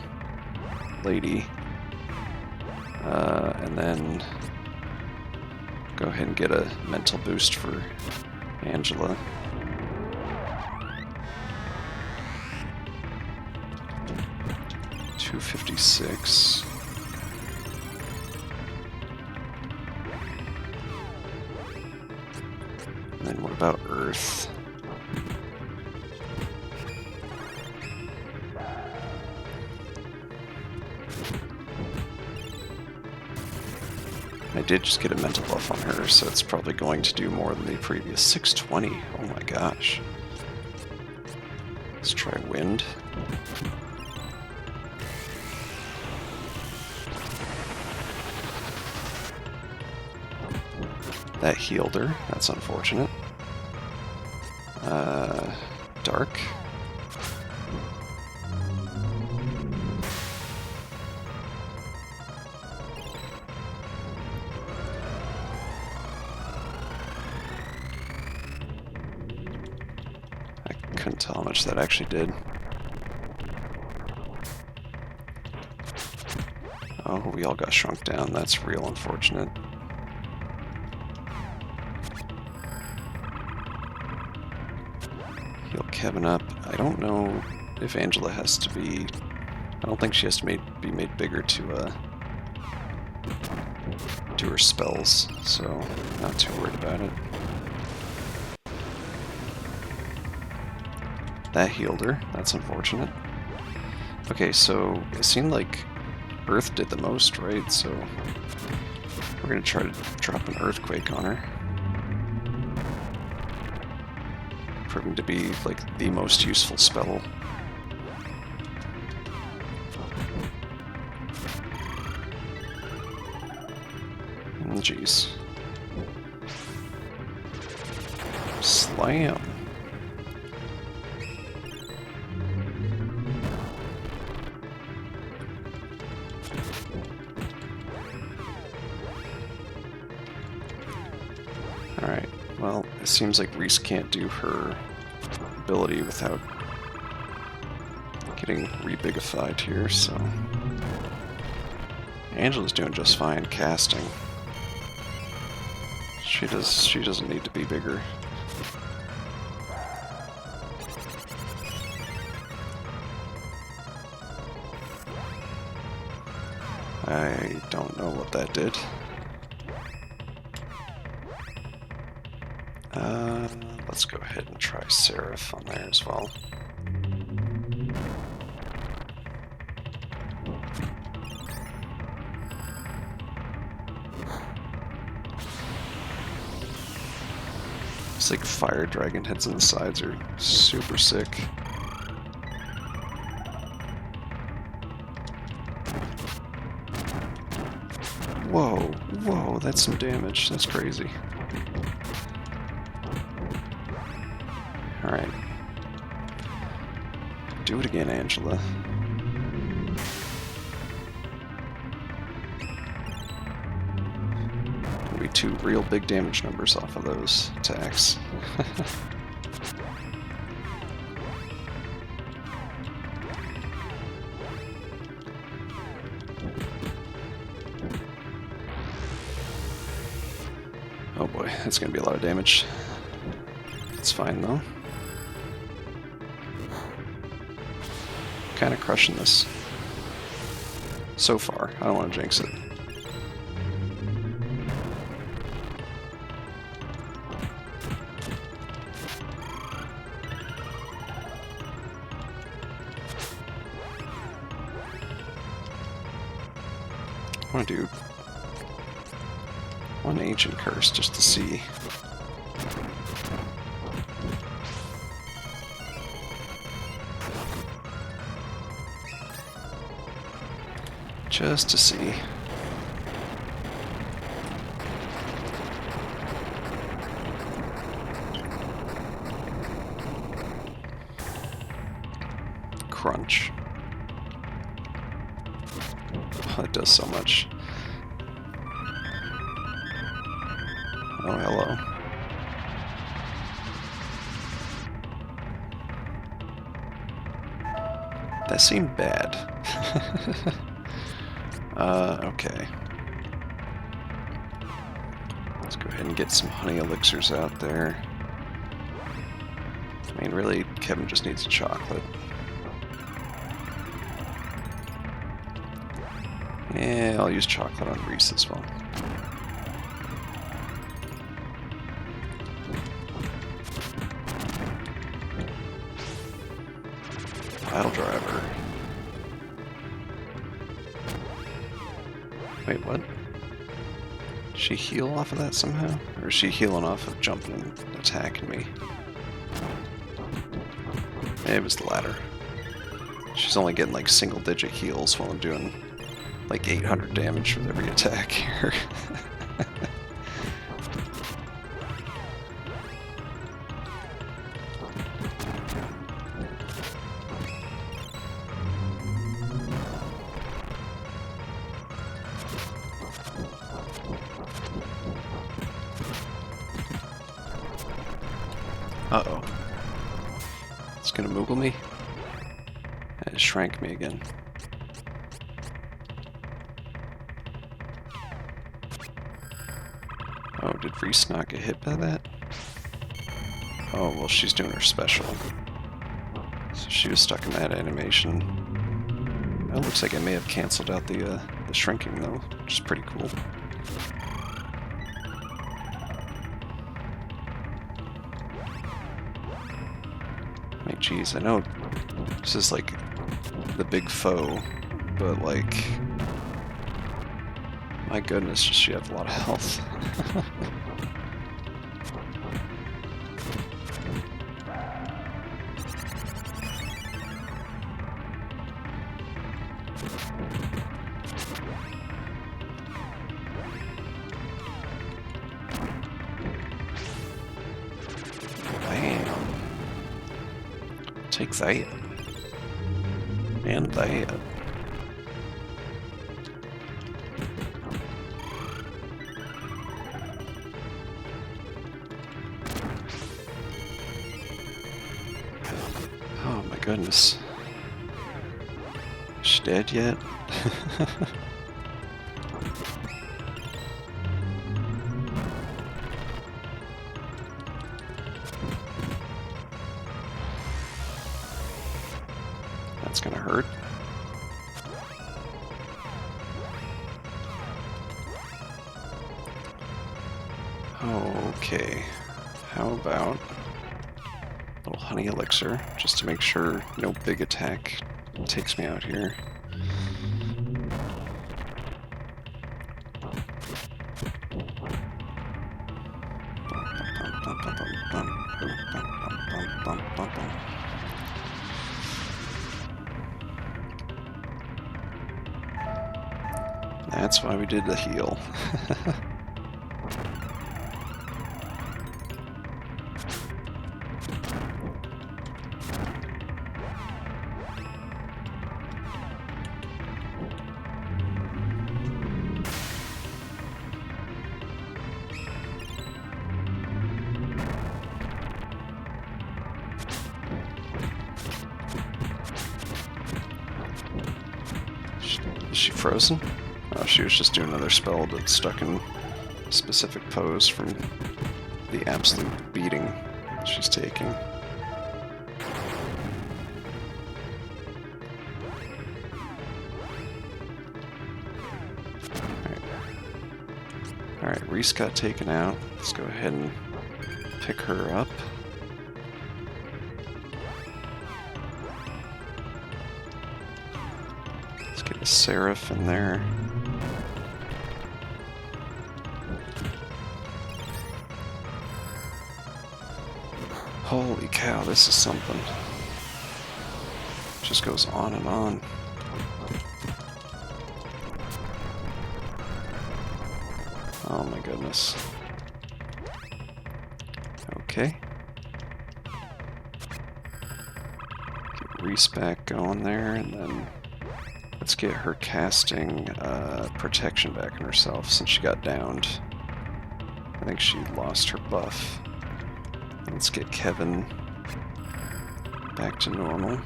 Speaker 1: lady. And then go ahead and get a mental boost for Angela. $256. And then what about Earth? did just get a mental buff on her, so it's probably going to do more than the previous 620. Oh my gosh. Let's try wind. That healed her. That's unfortunate. Dark. I couldn't tell how much that actually did. Oh, we all got shrunk down. That's real unfortunate. Heal Kevin up. I don't know if Angela has to be... I don't think she has to be made bigger to do her spells, so not too worried about it. That healed her. That's unfortunate. Okay, so it seemed like Earth did the most, right? So we're gonna try to drop an Earthquake on her. Proving to be like the most useful spell. Jeez. Slam. Alright, well, it seems like Reese can't do her ability without getting rebigified here, so... Angela's doing just fine casting. She doesn't need to be bigger. I don't know what that did. Let's go ahead and try Seraph on there as well. It's like fire dragon heads on the sides are super sick. Whoa, whoa, that's some damage. That's crazy. Alright. Do it again, Angela. Gonna be 2 real big damage numbers off of those attacks. Oh boy, that's gonna be a lot of damage. It's fine though. Kind of crushing this so far. I don't want to jinx it. I want to do one Ancient Curse just to see. Just to see. Crunch. Oh, it does so much. Oh, hello. That seemed bad. Okay. Let's go ahead and get some honey elixirs out there. I mean, really, Kevin just needs a chocolate. Yeah, I'll use chocolate on Reese as well. Battle Driver. Wait, what? Did she heal off of that somehow? Or is she healing off of jumping and attacking me? It was the latter. She's only getting like single-digit heals while I'm doing like 800 damage with every attack here. Uh-oh. It's gonna Moogle me? And it shrank me again. Oh, did Reese not get hit by that? Oh, well, she's doing her special. So she was stuck in that animation. It looks like it may have canceled out the shrinking, though, which is pretty cool. I mean, geez, I know this is like the big foe, but like, my goodness, does she have a lot of health? Bam. Take that. And that. Oh my goodness. Is she dead yet? That's gonna hurt. Okay. How about a little honey elixir, just to make sure no big attack takes me out here. That's why we did the heal. Is she frozen? Oh, she was just doing another spell that's stuck in a specific pose from the absolute beating she's taking. Alright, Reese got taken out. Let's go ahead and pick her up. Let's get a Seraph in there. Holy cow, this is something. Just goes on and on. Oh my goodness. Okay. Get Reese back going there, and then let's get her casting protection back on herself since she got downed. I think she lost her buff. Let's get Kevin back to normal.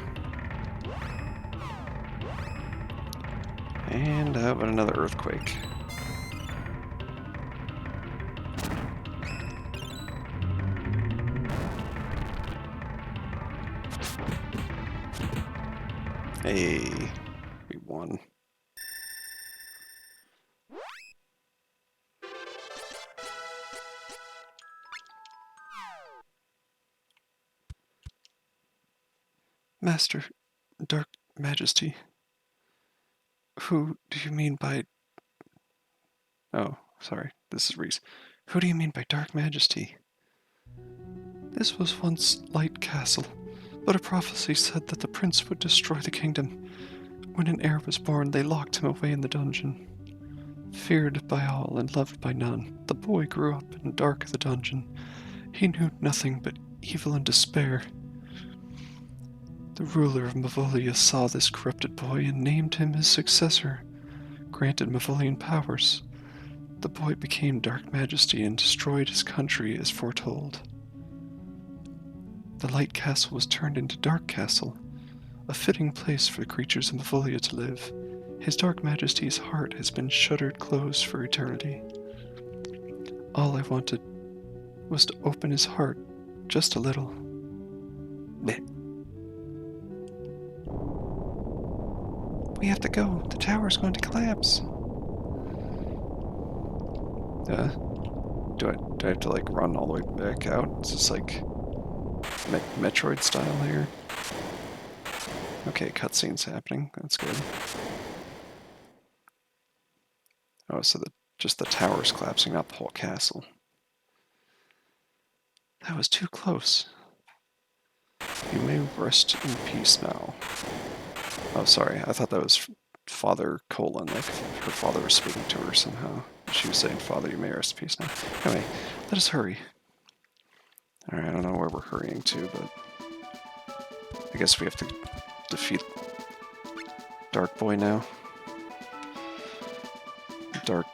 Speaker 1: And how about another earthquake? Hey, we won. Master, Dark Majesty, who do you mean by... Oh, Sorry, this is Reese. Who do you mean by Dark Majesty? This was once Light Castle, but a prophecy said that the prince would destroy the kingdom. When an heir was born, they locked him away in the dungeon. Feared by all and loved by none, the boy grew up in dark the dungeon. He knew nothing but evil and despair. The ruler of Mavolia saw this corrupted boy and named him his successor, granted Mavolian powers. The boy became Dark Majesty and destroyed his country as foretold. The Light Castle was turned into Dark Castle, a fitting place for the creatures of Mavolia to live. His Dark Majesty's heart has been shuttered closed for eternity. All I wanted was to open his heart just a little. Blech. We have to go. The tower's going to collapse. Do I have to like run all the way back out? Is this like Metroid style here? Okay, cutscene's happening. That's good. Oh, so just the tower's collapsing, not the whole castle. That was too close. You may rest in peace now. Oh, sorry. I thought that was Father Colon, like her father was speaking to her somehow. She was saying, Father, you may rest in peace now. Anyway, let us hurry. Alright, I don't know where we're hurrying to, but I guess we have to defeat Dark Boy now. Dark,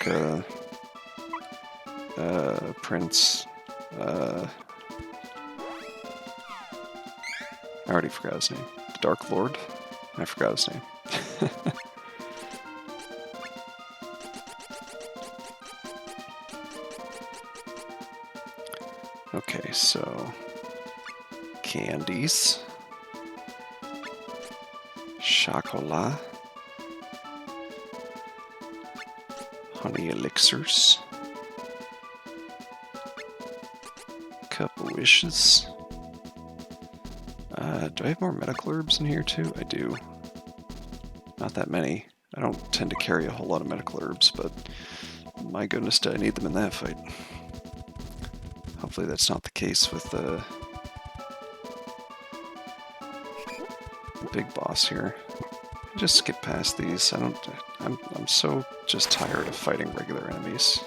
Speaker 1: Prince, I already forgot his name. The Dark Lord? I forgot his name. Okay, so candies, chocolat, honey elixirs, cup of wishes. Do I have more medical herbs in here too? I do. Not that many. I don't tend to carry a whole lot of medical herbs, but my goodness, do I need them in that fight. Hopefully that's not the case with the big boss here. Just skip past these. I'm so just tired of fighting regular enemies.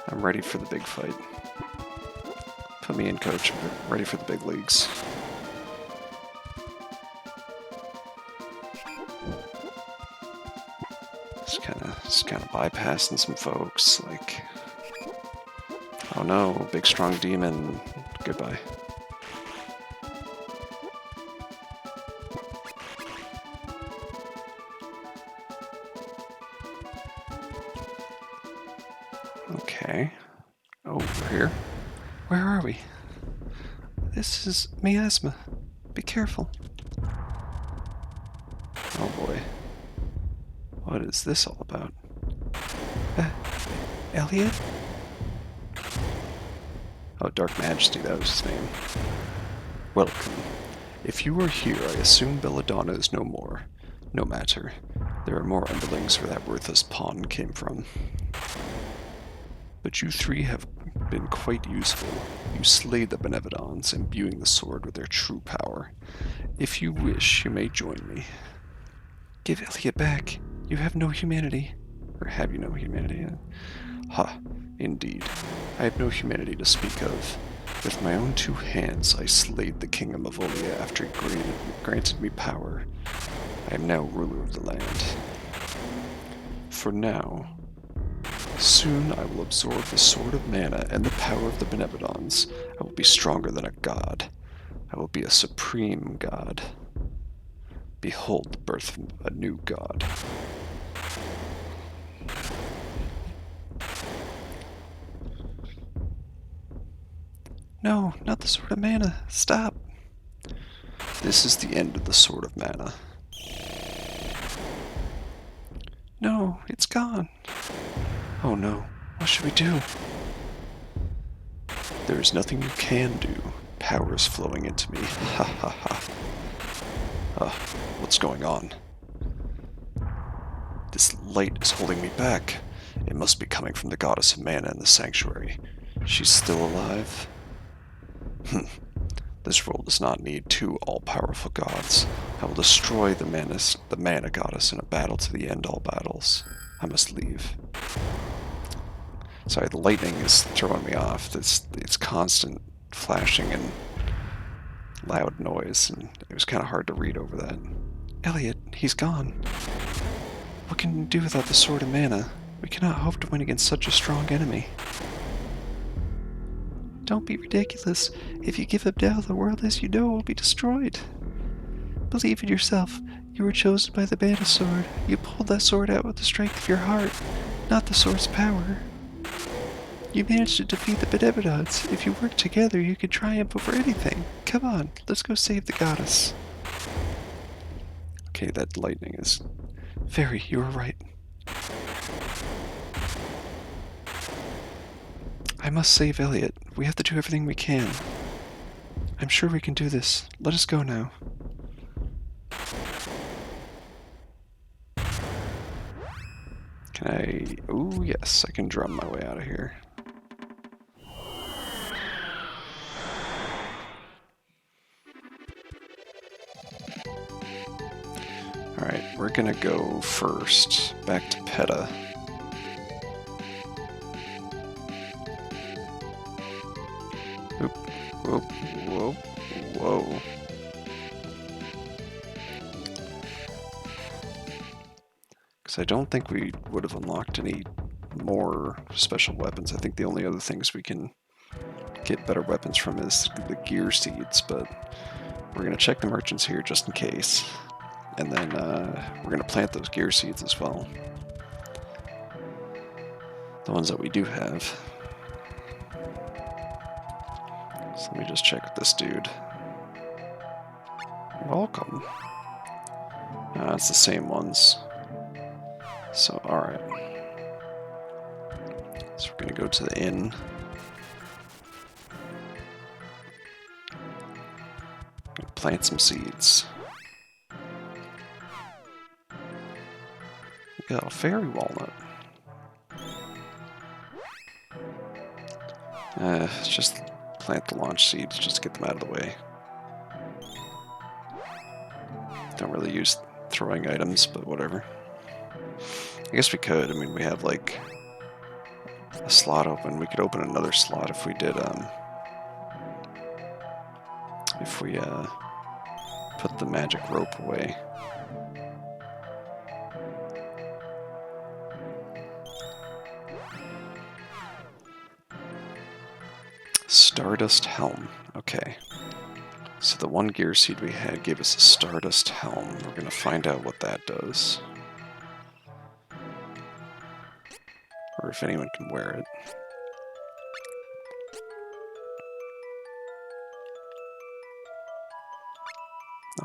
Speaker 1: I'm ready for the big fight. Put me in, coach. I'm ready for the big leagues. Just kind of bypassing some folks, like, oh no, big strong demon, goodbye. Okay. Oh, we're here. Where are we? This is Miasma. Be careful. Oh boy. What is this all about? Elliot? Oh, Dark Majesty, that was his name. Welcome. If you are here, I assume Belladonna is no more. No matter. There are more underlings where that worthless pawn came from. But you three have been quite useful. You slayed the Benevodons, imbuing the sword with their true power. If you wish, you may join me. Give Elliot back. You have no humanity. Or have you no humanity? Ha, indeed. I have no humanity to speak of. With my own two hands, I slayed the king of Mavolia after he granted me power. I am now ruler of the land. For now, soon I will absorb the sword of mana and the power of the Benevodons. I will be stronger than a god. I will be a supreme god. Behold the birth of a new god. No, not the Sword of Mana. Stop. This is the end of the Sword of Mana. No, it's gone. Oh no, what should we do? There is nothing you can do. Power is flowing into me. Ha ha ha. What's going on? This light is holding me back. It must be coming from the goddess of mana in the sanctuary. She's still alive? This world does not need two all-powerful gods. I will destroy the mana goddess in a battle to the end all battles. I must leave. Sorry, the lightning is throwing me off. It's constant flashing and loud noise, and it was kind of hard to read over that. Elliot, he's gone. What can you do without the Sword of Mana? We cannot hope to win against such a strong enemy. Don't be ridiculous. If you give up Dell, the world as you know will be destroyed. Believe in yourself. You were chosen by the Mana Sword. You pulled that sword out with the strength of your heart, not the sword's power. You managed to defeat the Benevodots. If you work together, you can triumph over anything. Come on, let's go save the goddess. Okay, that lightning is... Fairy, you were right. I must save Elliot. We have to do everything we can. I'm sure we can do this. Let us go now. Can I... Ooh, yes, I can drum my way out of here. Alright, we're gonna go first back to Peta. Oop, whoop, whoa, whoa. Because I don't think we would have unlocked any more special weapons. I think the only other things we can get better weapons from is the gear seeds, but we're gonna check the merchants here just in case. And then we're going to plant those gear seeds as well. The ones that we do have. So let me just check with this dude. Welcome. It's the same ones. So, alright. So we're going to go to the inn. Gonna plant some seeds. Got a fairy walnut. Just plant the launch seeds just to get them out of the way. Don't really use throwing items, but whatever. I guess we could. I mean, we have like a slot open. We could open another slot if we did, if we put the magic rope away. Stardust Helm. Okay. So the one gear seed we had gave us a Stardust Helm. We're going to find out what that does. Or if anyone can wear it.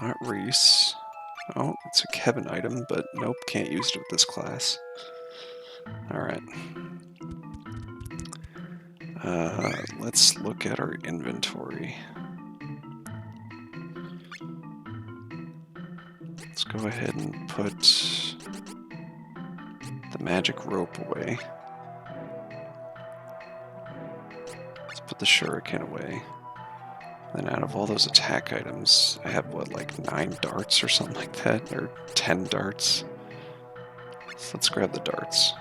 Speaker 1: Not Reese. Oh, it's a Kevin item, but nope, can't use it with this class. Alright. Let's look at our inventory. Let's go ahead and put the magic rope away. Let's put the shuriken away. Then out of all those attack items, I have, what, like 9 darts or something like that? Or 10 darts? So let's grab the darts.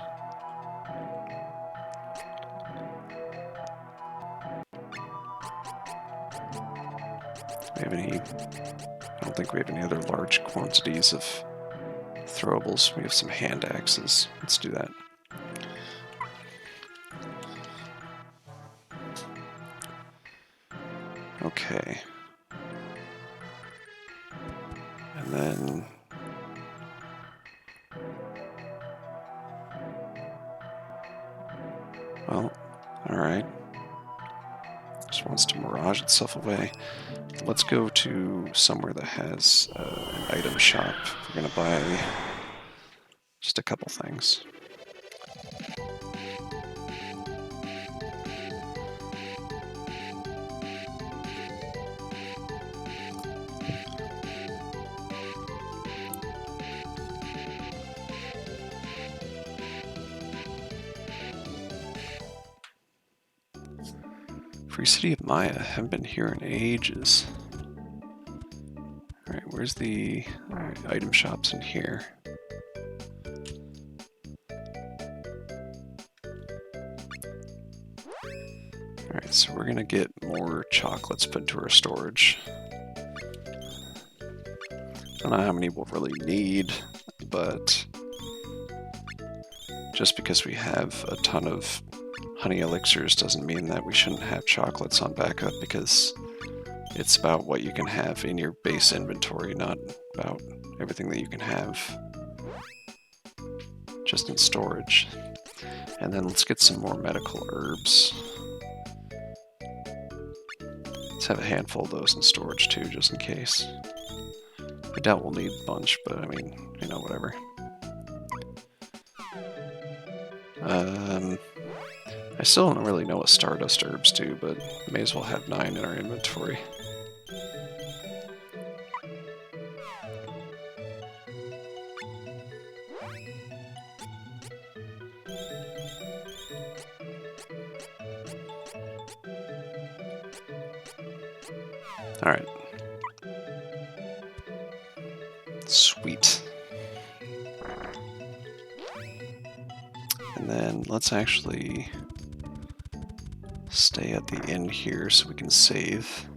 Speaker 1: Do we have any... I don't think we have any other large quantities of throwables. We have some hand axes. Let's do that. Okay. And then... Well, alright. Just wants to mirage itself away. Let's go to somewhere that has an item shop. We're gonna buy just a couple things. Free City of Maya. Haven't been here in ages. Alright, where's the item shops in here? Alright, so we're gonna get more chocolates put into our storage. Don't know how many we'll really need, but just because we have a ton of honey elixirs doesn't mean that we shouldn't have chocolates on backup, because it's about what you can have in your base inventory, not about everything that you can have just in storage. And then let's get some more medical herbs. Let's have a handful of those in storage too, just in case. I doubt we'll need a bunch, but I mean, you know, whatever. I still don't really know what Stardust herbs do, but may as well have 9 in our inventory. Alright. Sweet. And then let's actually stay at the inn here so we can save.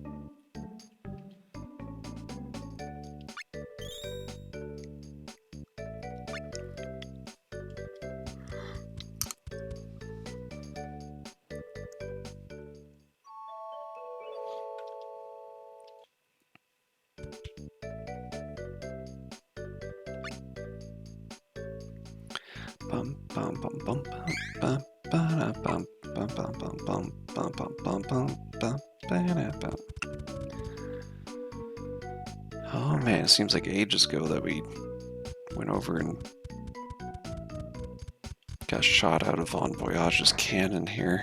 Speaker 1: Bum bum bum bum bum bum bum bum bum bum bum bum bum bum bum bum. Oh man, it seems like ages ago that we went over and got shot out of Bon Voyage's cannon here.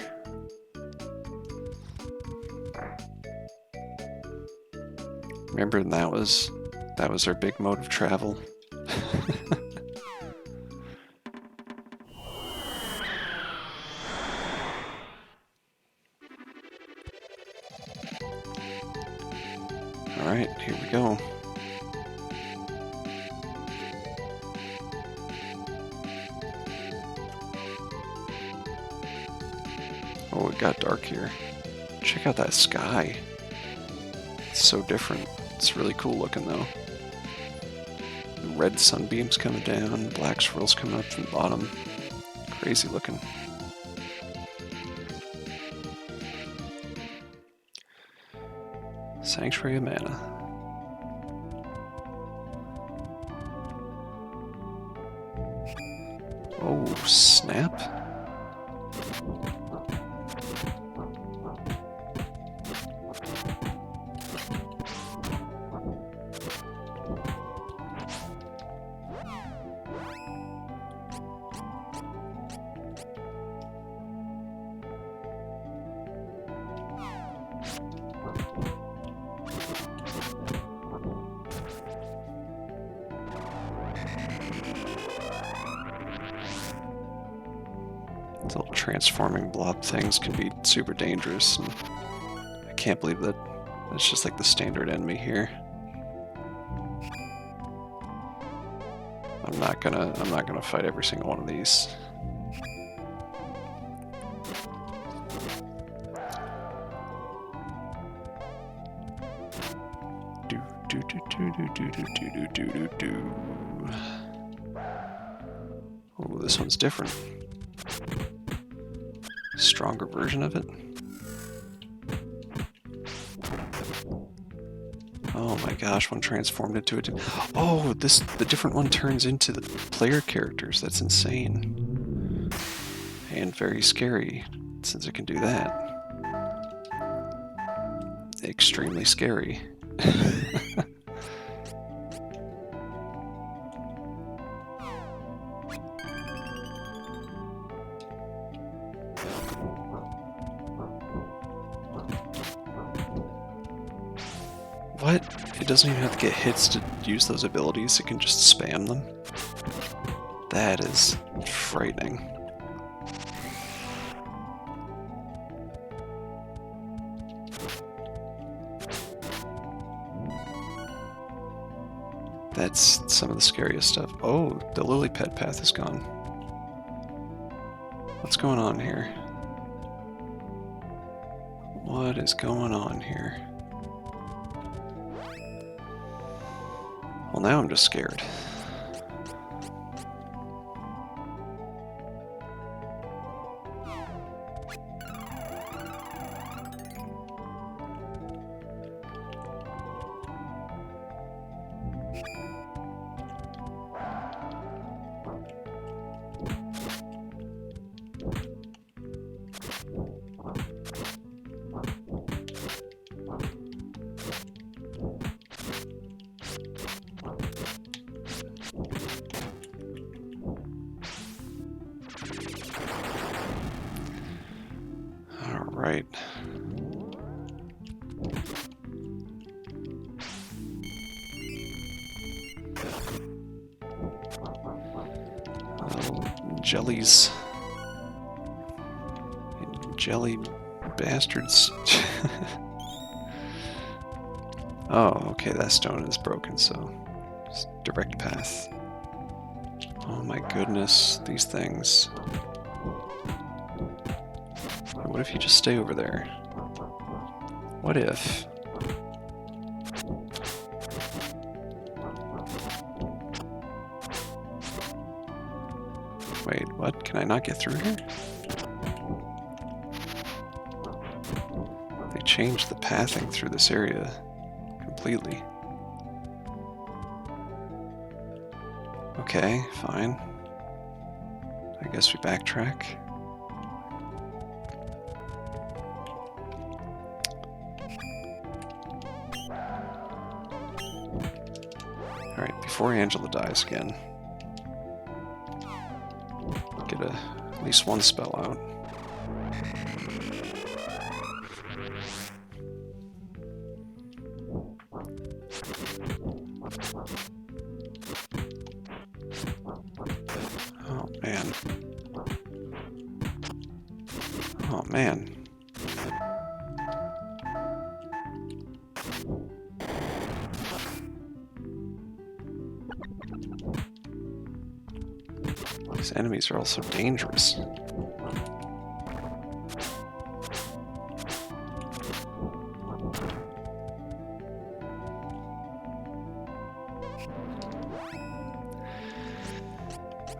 Speaker 1: Remember, that was our big mode of travel. Alright, here we go. Oh, it got dark here. Check out that sky. It's so different. It's really cool looking though. Red sunbeams coming down, black swirls coming up from the bottom. Crazy looking. Sanctuary of Mana. Oh, snap. Little transforming blob things can be super dangerous, and I can't believe that it's just like the standard enemy here. I'm not gonna fight every single one of these. Oh, this one's different. Stronger version of it. Oh my gosh, one transformed into it. Oh, the different one turns into the player characters. That's insane. And very scary, since it can do that. Extremely scary. What? It doesn't even have to get hits to use those abilities, it can just spam them? That is frightening. That's some of the scariest stuff. Oh, the lily pad path is gone. What's going on here? What is going on here? Well, now I'm just scared. Right. Jellies. Jelly bastards. Oh, okay, that stone is broken, so it's direct path. Oh my goodness, these things. What if you just stay over there? What if? Wait, what? Can I not get through here? They changed the pathing through this area completely. Okay, fine. I guess we backtrack. Alright, before Angela dies again, get at least one spell out. Oh man. Oh man. These enemies are also dangerous.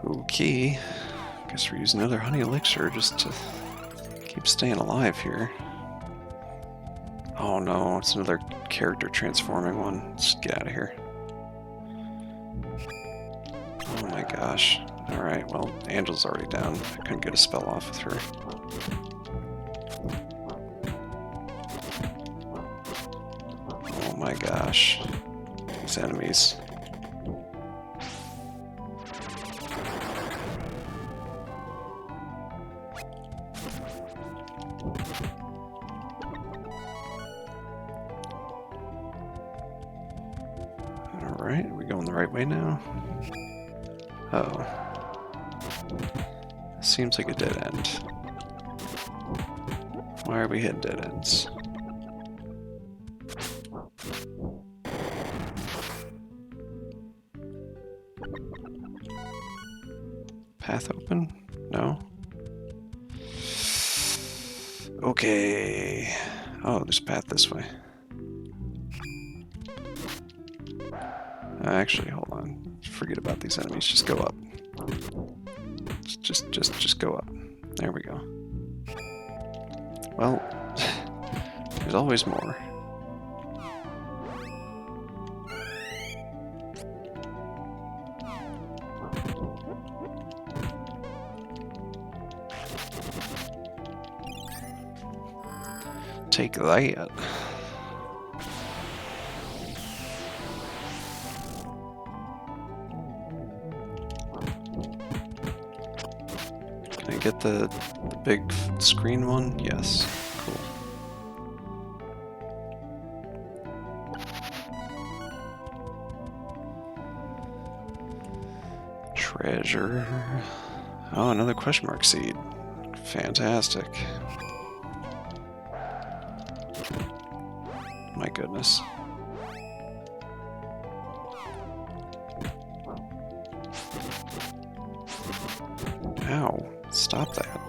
Speaker 1: Okay, guess we're using another honey elixir just to keep staying alive here. Oh no, it's another character transforming one. Let's get out of here. Oh my gosh. Alright, well, Angela's already down. I couldn't get a spell off with her. Oh my gosh. These enemies. Alright, are we going the right way now? Oh. Seems like a dead end. Why are we hitting dead ends? Path open? No? Okay. Oh, there's a path this way. Actually, hold on. Forget about these enemies. Just go up. Just go up. There we go. Well, there's always more. Take that. Can I get the big screen one? Yes. Cool. Treasure. Oh, another question mark seed. Fantastic. My goodness. Ow, stop that.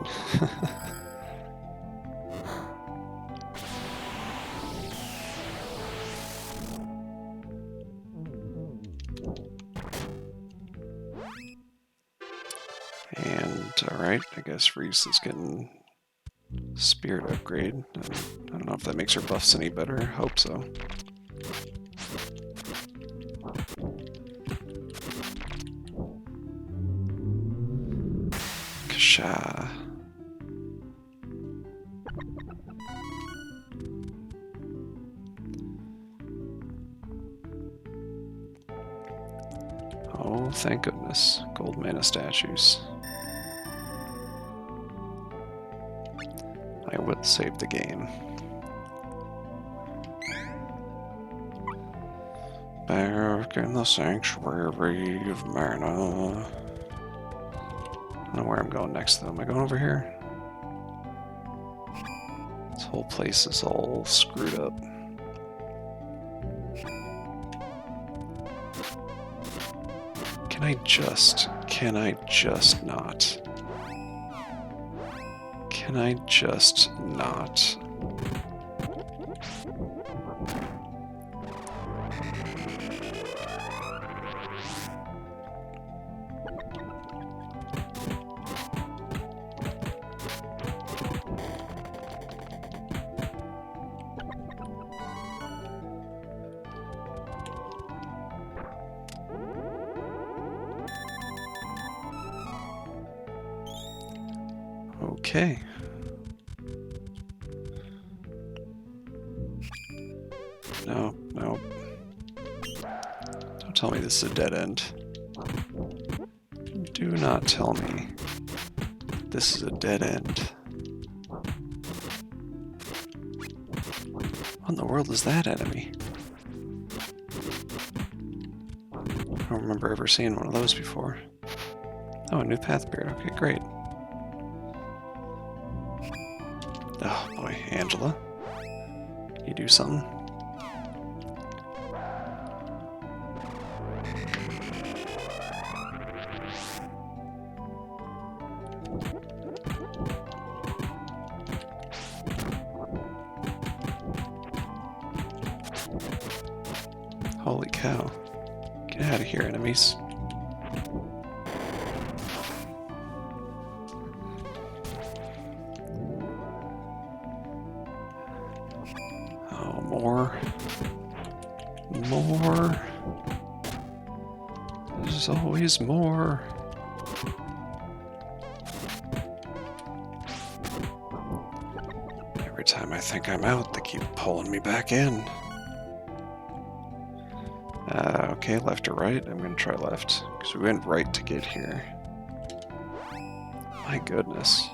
Speaker 1: And, alright, I guess Reese is getting Spirit upgrade. I don't know if that makes her buffs any better. Hope so. Kasha. Oh, thank goodness. Gold mana statues. I will save the game. Back in the sanctuary of mana. I don't know where I'm going next though. Am I going over here? This whole place is all screwed up. Can I just not? Can I just not? Okay. No. Don't tell me this is a dead end. Do not tell me this is a dead end. What in the world is that enemy? I don't remember ever seeing one of those before. Oh, a new Pathbeard. Okay, great. Oh boy, Angela. Can you do something? Holy cow. Get out of here, enemies. Oh, more. There's always more. Every time I think I'm out, they keep pulling me back in. Okay, left or right? I'm gonna try left, because we went right to get here. My goodness.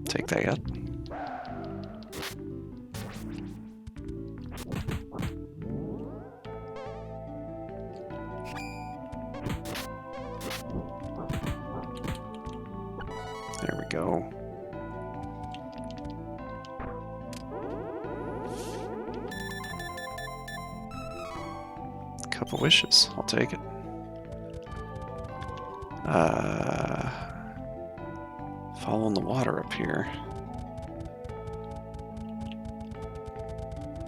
Speaker 1: Take that. There we go. Cup of wishes. I'll take it. Following the water up here.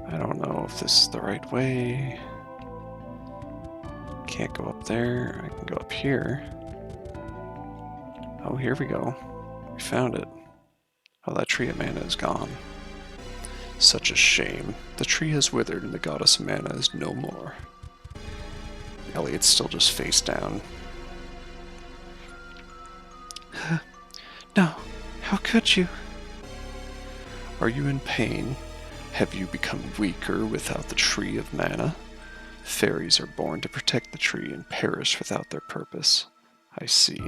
Speaker 1: I don't know if this is the right way. Can't go up there. I can go up here. Oh, here we go. We found it. Oh, that tree of mana is gone. Such a shame. The tree has withered and the goddess of mana is no more. Elliot's still just face down. No, how could you? Are you in pain? Have you become weaker without the tree of mana? Fairies are born to protect the tree and perish without their purpose. I see.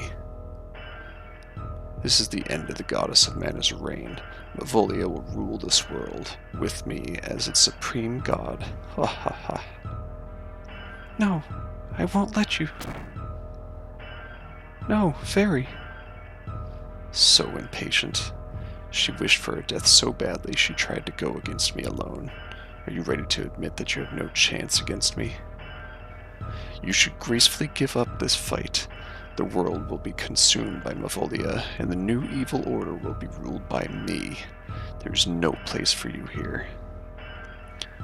Speaker 1: This is the end of the goddess of mana's reign. Mavolia will rule this world, with me as its supreme god. Ha ha ha. No, I won't let you. No, Fairy. So impatient. She wished for her death so badly she tried to go against me alone. Are you ready to admit that you have no chance against me? You should gracefully give up this fight. The world will be consumed by Mavolia, and the new evil order will be ruled by me. There's no place for you here.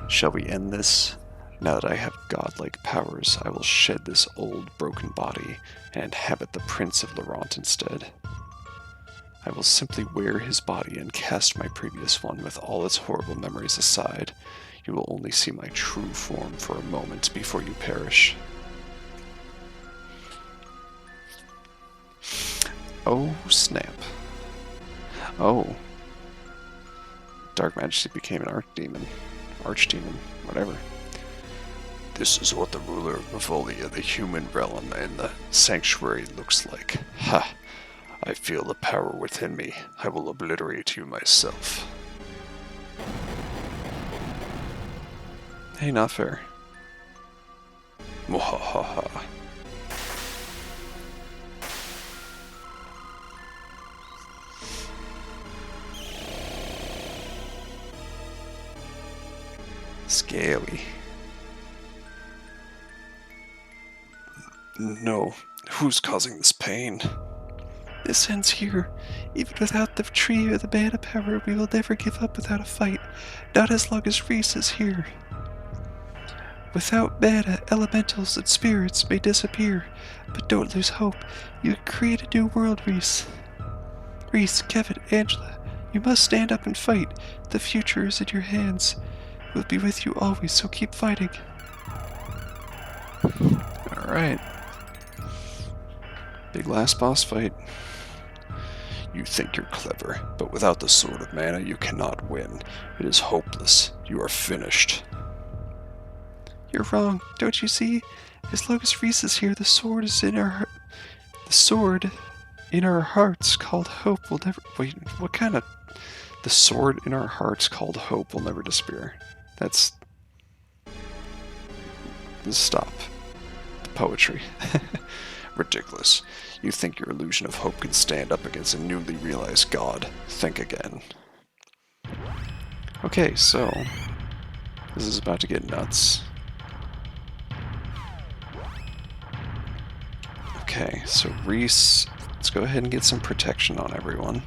Speaker 1: Shall we end this? Now that I have godlike powers, I will shed this old, broken body and inhabit the Prince of Laurent instead. I will simply wear his body and cast my previous one with all its horrible memories aside. You will only see my true form for a moment before you perish. Oh, snap. Oh. Dark Majesty became an archdemon, whatever. This is what the ruler of Mavolia, the human realm, and the sanctuary looks like. Ha! I feel the power within me. I will obliterate you myself. Hey, not fair. Mwahaha. Scary. No. Who's causing this pain? This ends here. Even without the tree or the mana power, we will never give up without a fight. Not as long as Reese is here. Without mana, elementals and spirits may disappear. But don't lose hope. You can create a new world, Reese. Reese, Kevin, Angela, you must stand up and fight. The future is in your hands. We'll be with you always, so keep fighting. Alright. Big last boss fight. You think you're clever, but without the Sword of Mana you cannot win. It is hopeless. You are finished. You're wrong, don't you see? As long as Reese is here, the sword in our hearts called hope will never... Wait, what kind of... The sword in our hearts called hope will never disappear. That's... Stop. The poetry. Ridiculous. You think your illusion of hope can stand up against a newly realized god. Think again. Okay, so... This is about to get nuts. Okay, so Reese... Let's go ahead and get some protection on everyone.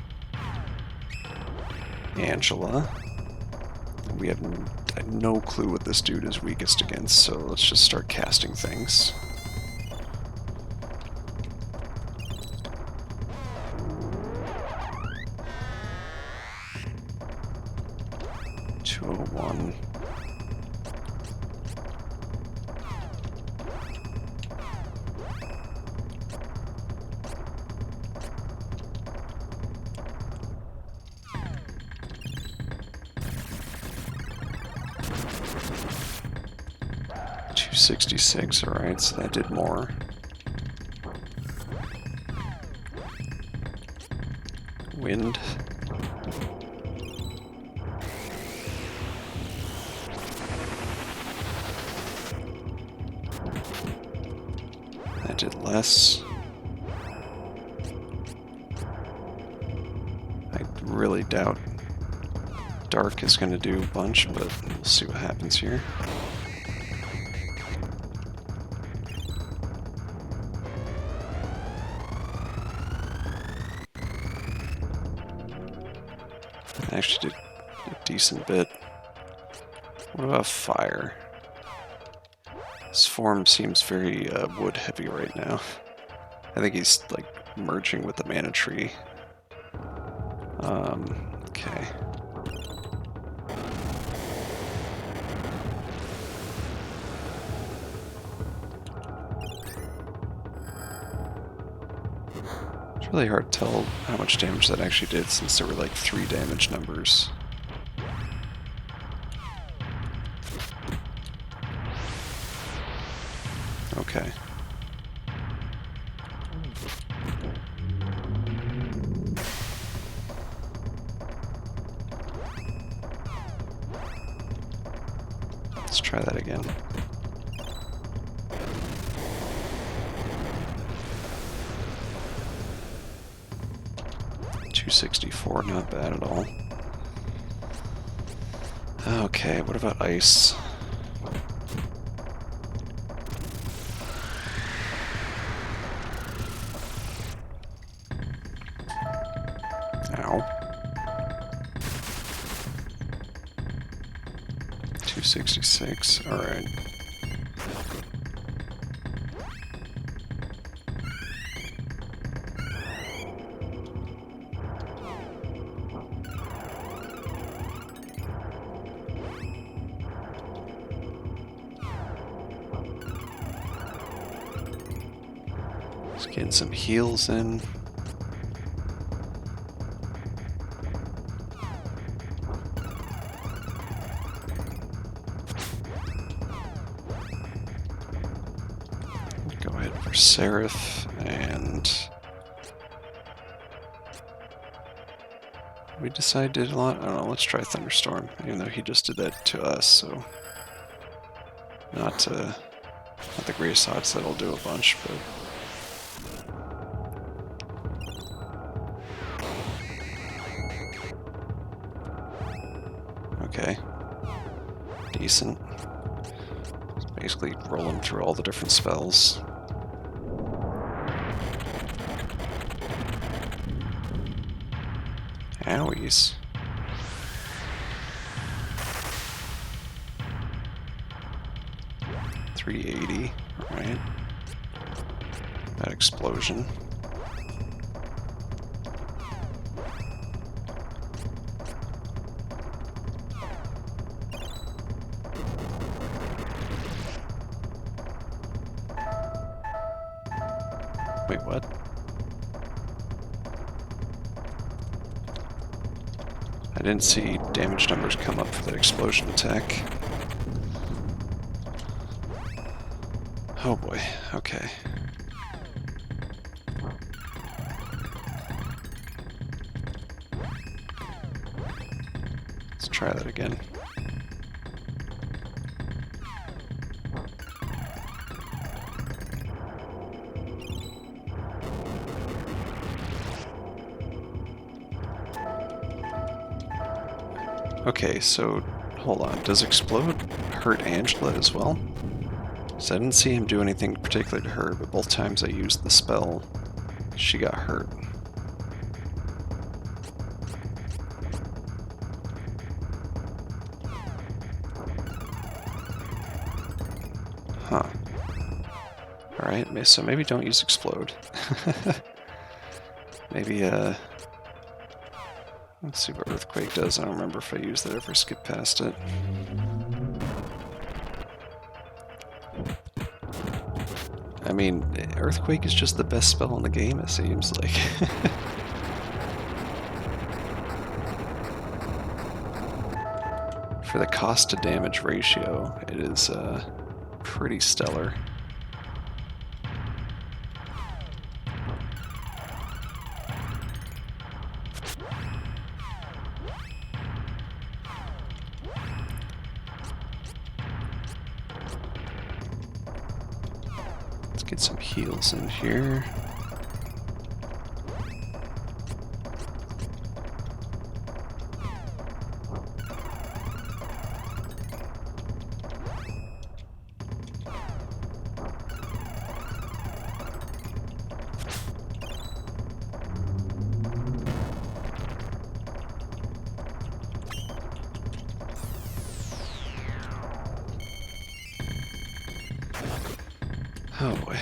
Speaker 1: Angela. We have no clue what this dude is weakest against, so let's just start casting things. $201. $266, alright, so that did more. Wind. That did less. I really doubt Dark is going to do a bunch, but we'll see what happens here. Actually did a decent bit. What about fire? His form seems very wood heavy right now. I think he's like merging with the mana tree. Okay. It's really hard to tell how much damage that actually did since there were like 3 damage numbers. Okay. Let's try that again. $264, not bad at all. Okay, what about ice? Ow. 266, alright. Just getting some heals in. Go ahead for Seraph, and we decided a lot. I don't know, let's try Thunderstorm, even though he just did that to us, so not the greatest odds that I'll do a bunch, but okay, decent. Just basically rolling through all the different spells. Owies. $380, alright. That explosion. Wait, what? I didn't see damage numbers come up for that explosion attack. Oh boy, okay. Let's try that again. Okay, so hold on. Does Explode hurt Angela as well? So I didn't see him do anything particular to her, but both times I used the spell, she got hurt. Huh. Alright, so maybe don't use Explode. Maybe, let's see what Earthquake does. I don't remember if I used that or skip past it. I mean, Earthquake is just the best spell in the game, it seems like. For the cost to damage ratio, it is pretty stellar. Get some heals in here. Oh boy.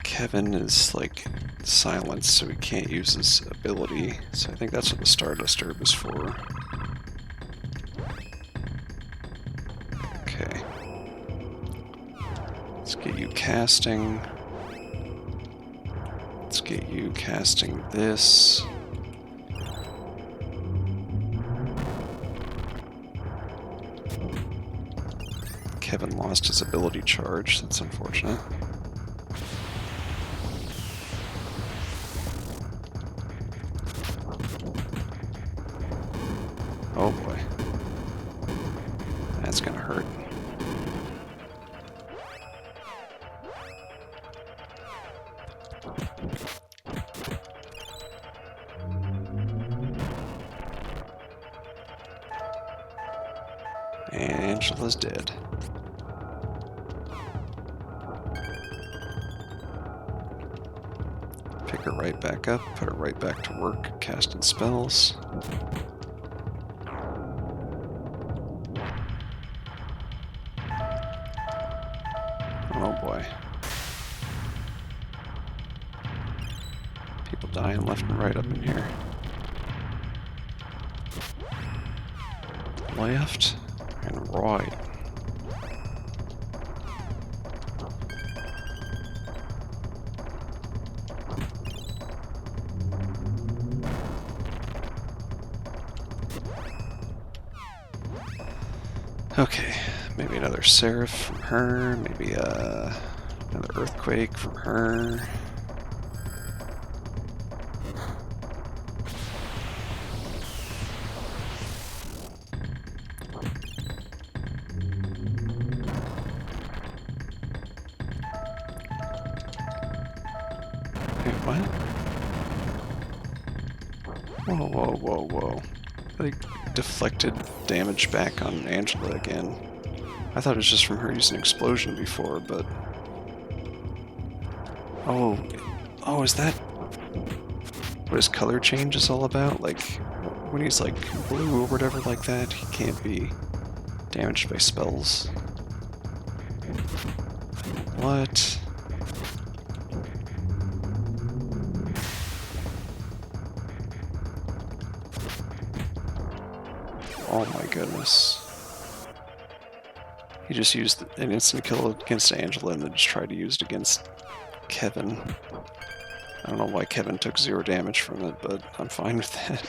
Speaker 1: Kevin is like silenced, so he can't use his ability. So I think that's what the Stardust Herb is for. Okay. Let's get you casting. Let's get you casting this. Kevin lost his ability charge. That's unfortunate. Oh boy. That's gonna hurt. Angela's dead. Pick her right back up, put her right back to work, casting spells. Oh boy. People dying left and right up in here. Left and right. Okay, maybe another Seraph from her, maybe another Earthquake from her. Wait, what? Whoa, whoa, whoa, whoa. They deflected damage back on Angela again. I thought it was just from her using explosion before, but... Oh, is that what his color change is all about? Like, when he's like blue or whatever like that, he can't be damaged by spells. What? Oh my goodness. He just used an instant kill against Angela and then just tried to use it against Kevin. I don't know why Kevin took 0 damage from it, but I'm fine with that.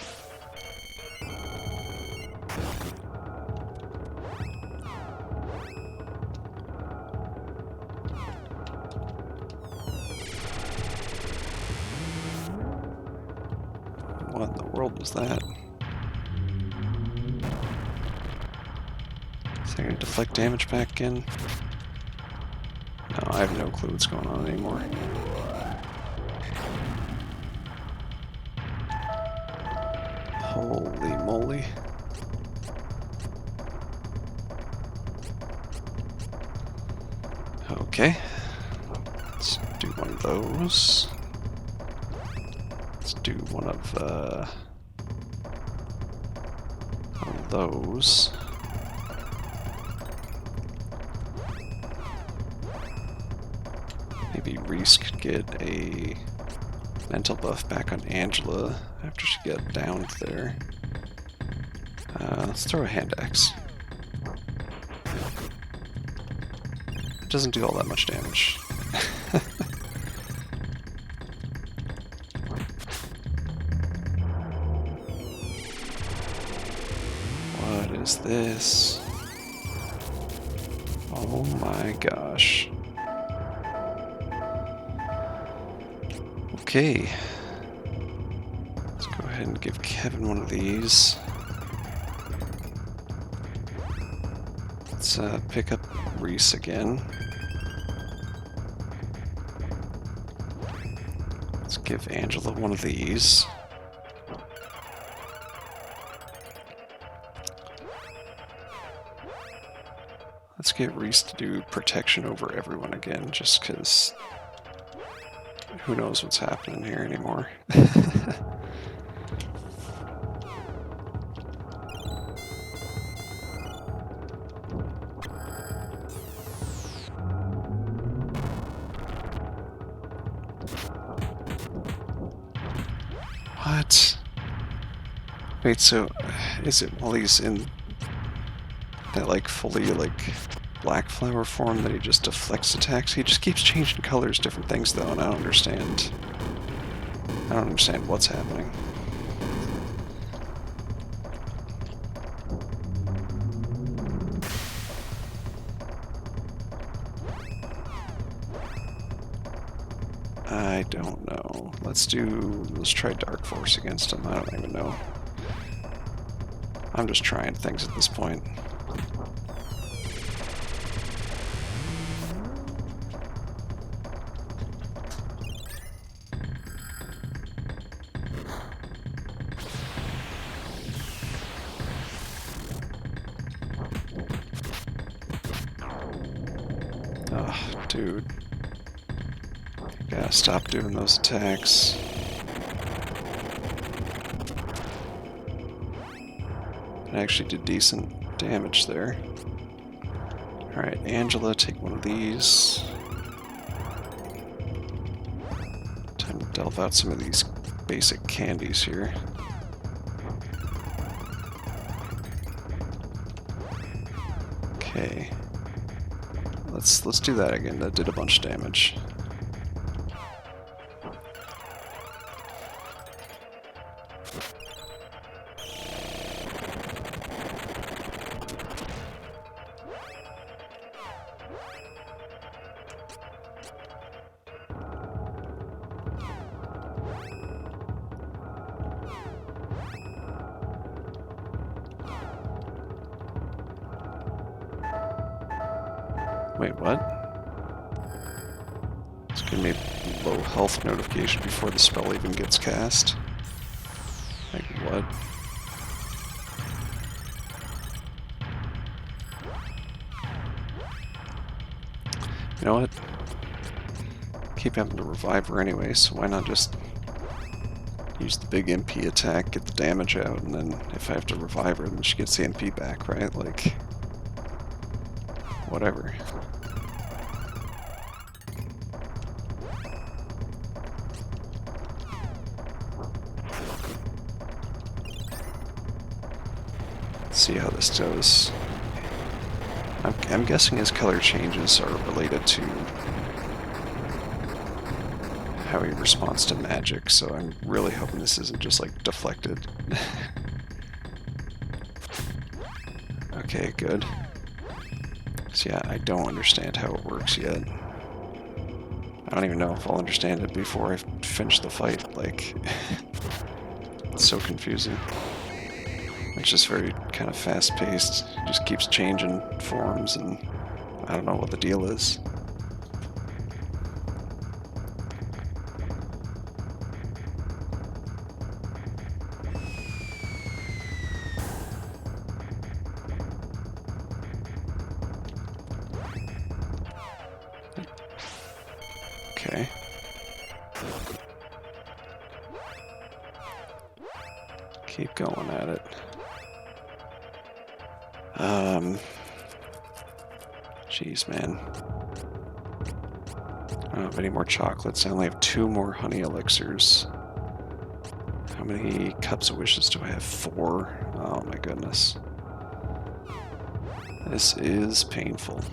Speaker 1: What in the world was that? Is that gonna deflect damage back again? No, I have no clue what's going on anymore. Holy moly. Okay. Let's do one of those. Let's do one of those. Maybe Reese could get a mental buff back on Angela after she got downed there. Let's throw a hand axe. It doesn't do all that much damage. What is this? Oh my gosh. Okay. Let's go ahead and give Kevin one of these. Let's pick up Reese again. Let's give Angela one of these. Let's get Reese to do protection over everyone again, just because who knows what's happening here anymore. What? Wait, so is it while he's in that like fully like black flower form that he just deflects attacks? He just keeps changing colors, different things though, and I don't understand. I don't understand what's happening. I don't know. Let's try Dark Force against him. I don't even know. I'm just trying things at this point. Dude. Gotta stop doing those attacks. I actually did decent damage there. Alright, Angela, take one of these. Time to delve out some of these basic candies here. Okay. Let's do that again. That did a bunch of damage. Wait, what? It's giving me a low health notification before the spell even gets cast. Like, what? You know what? Keep having to revive her anyway, so why not just use the big MP attack, get the damage out, and then if I have to revive her, then she gets the MP back, right? Like, whatever. Let's see how this goes. I'm guessing his color changes are related to how he responds to magic, so I'm really hoping this isn't just like deflected. Okay, good. So yeah, I don't understand how it works yet. I don't even know if I'll understand it before I finish the fight. Like, it's so confusing. It's just very kind of fast-paced. It just keeps changing forms, and I don't know what the deal is. Okay. Keep going at it. Jeez, man. I don't have any more chocolates. I only have 2 more honey elixirs. How many cups of wishes do I have? 4. Oh my goodness. This is painful.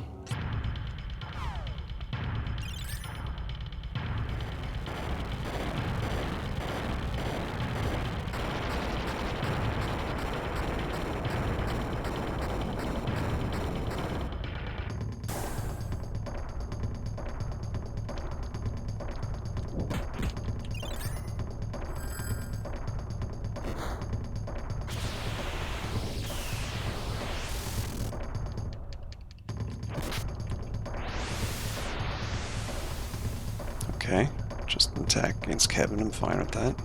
Speaker 1: Okay, just an attack against Kevin, I'm fine with that.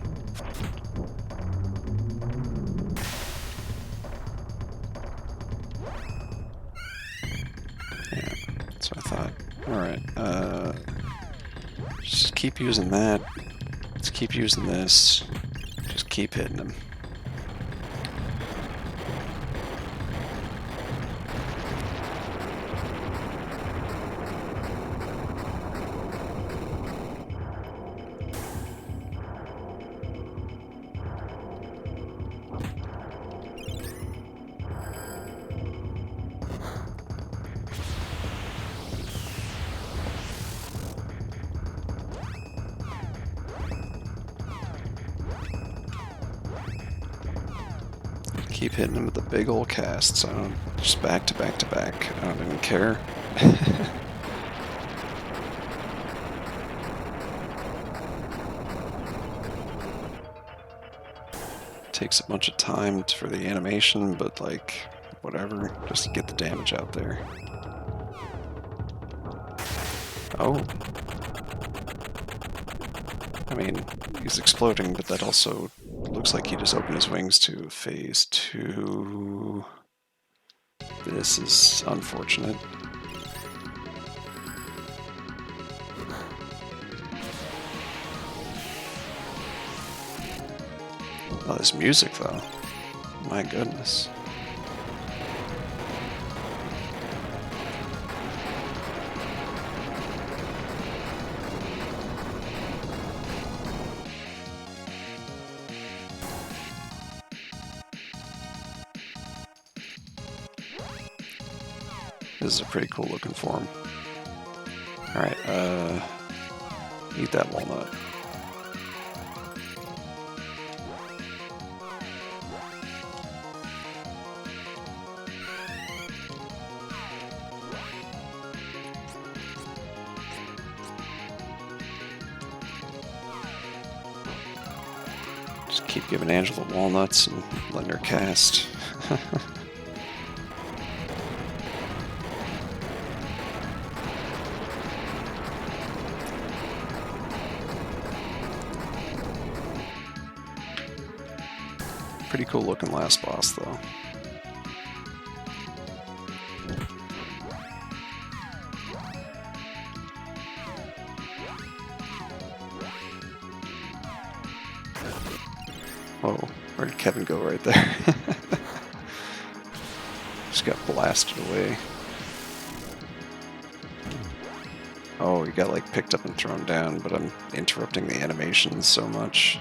Speaker 1: Yeah, that's what I thought. Alright, just keep using that. Let's keep using this. Just keep hitting him. Keep hitting him with the big old casts. I don't, just back to back to back. I don't even care. Takes a bunch of time for the animation, but like, whatever, just to get the damage out there. Oh. I mean, he's exploding, but that also looks like he just opened his wings to phase 2. This is unfortunate. Oh, this music though. My goodness. This is a pretty cool looking form. Alright, eat that walnut. Just keep giving Angela walnuts and letting her cast. Pretty cool looking last boss though. Oh, where did Kevin go right there? Just got blasted away. Oh, he got like picked up and thrown down, but I'm interrupting the animations so much.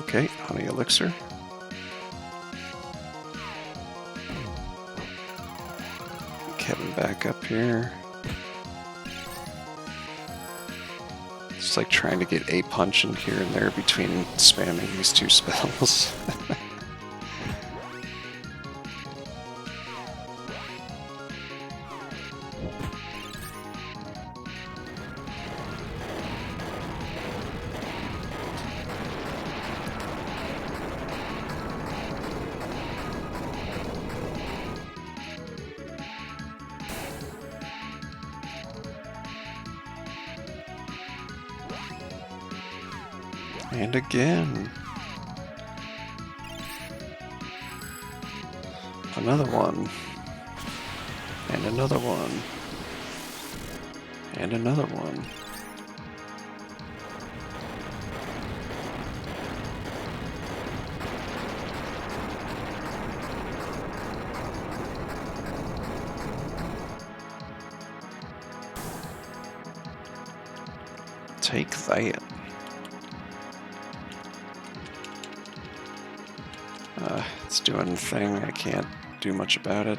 Speaker 1: Okay, honey elixir. Kevin back up here. It's like trying to get a punch in here and there between spamming these two spells. And again. Another one. And another one. And another one. Take that. It's doing a thing. I can't do much about it.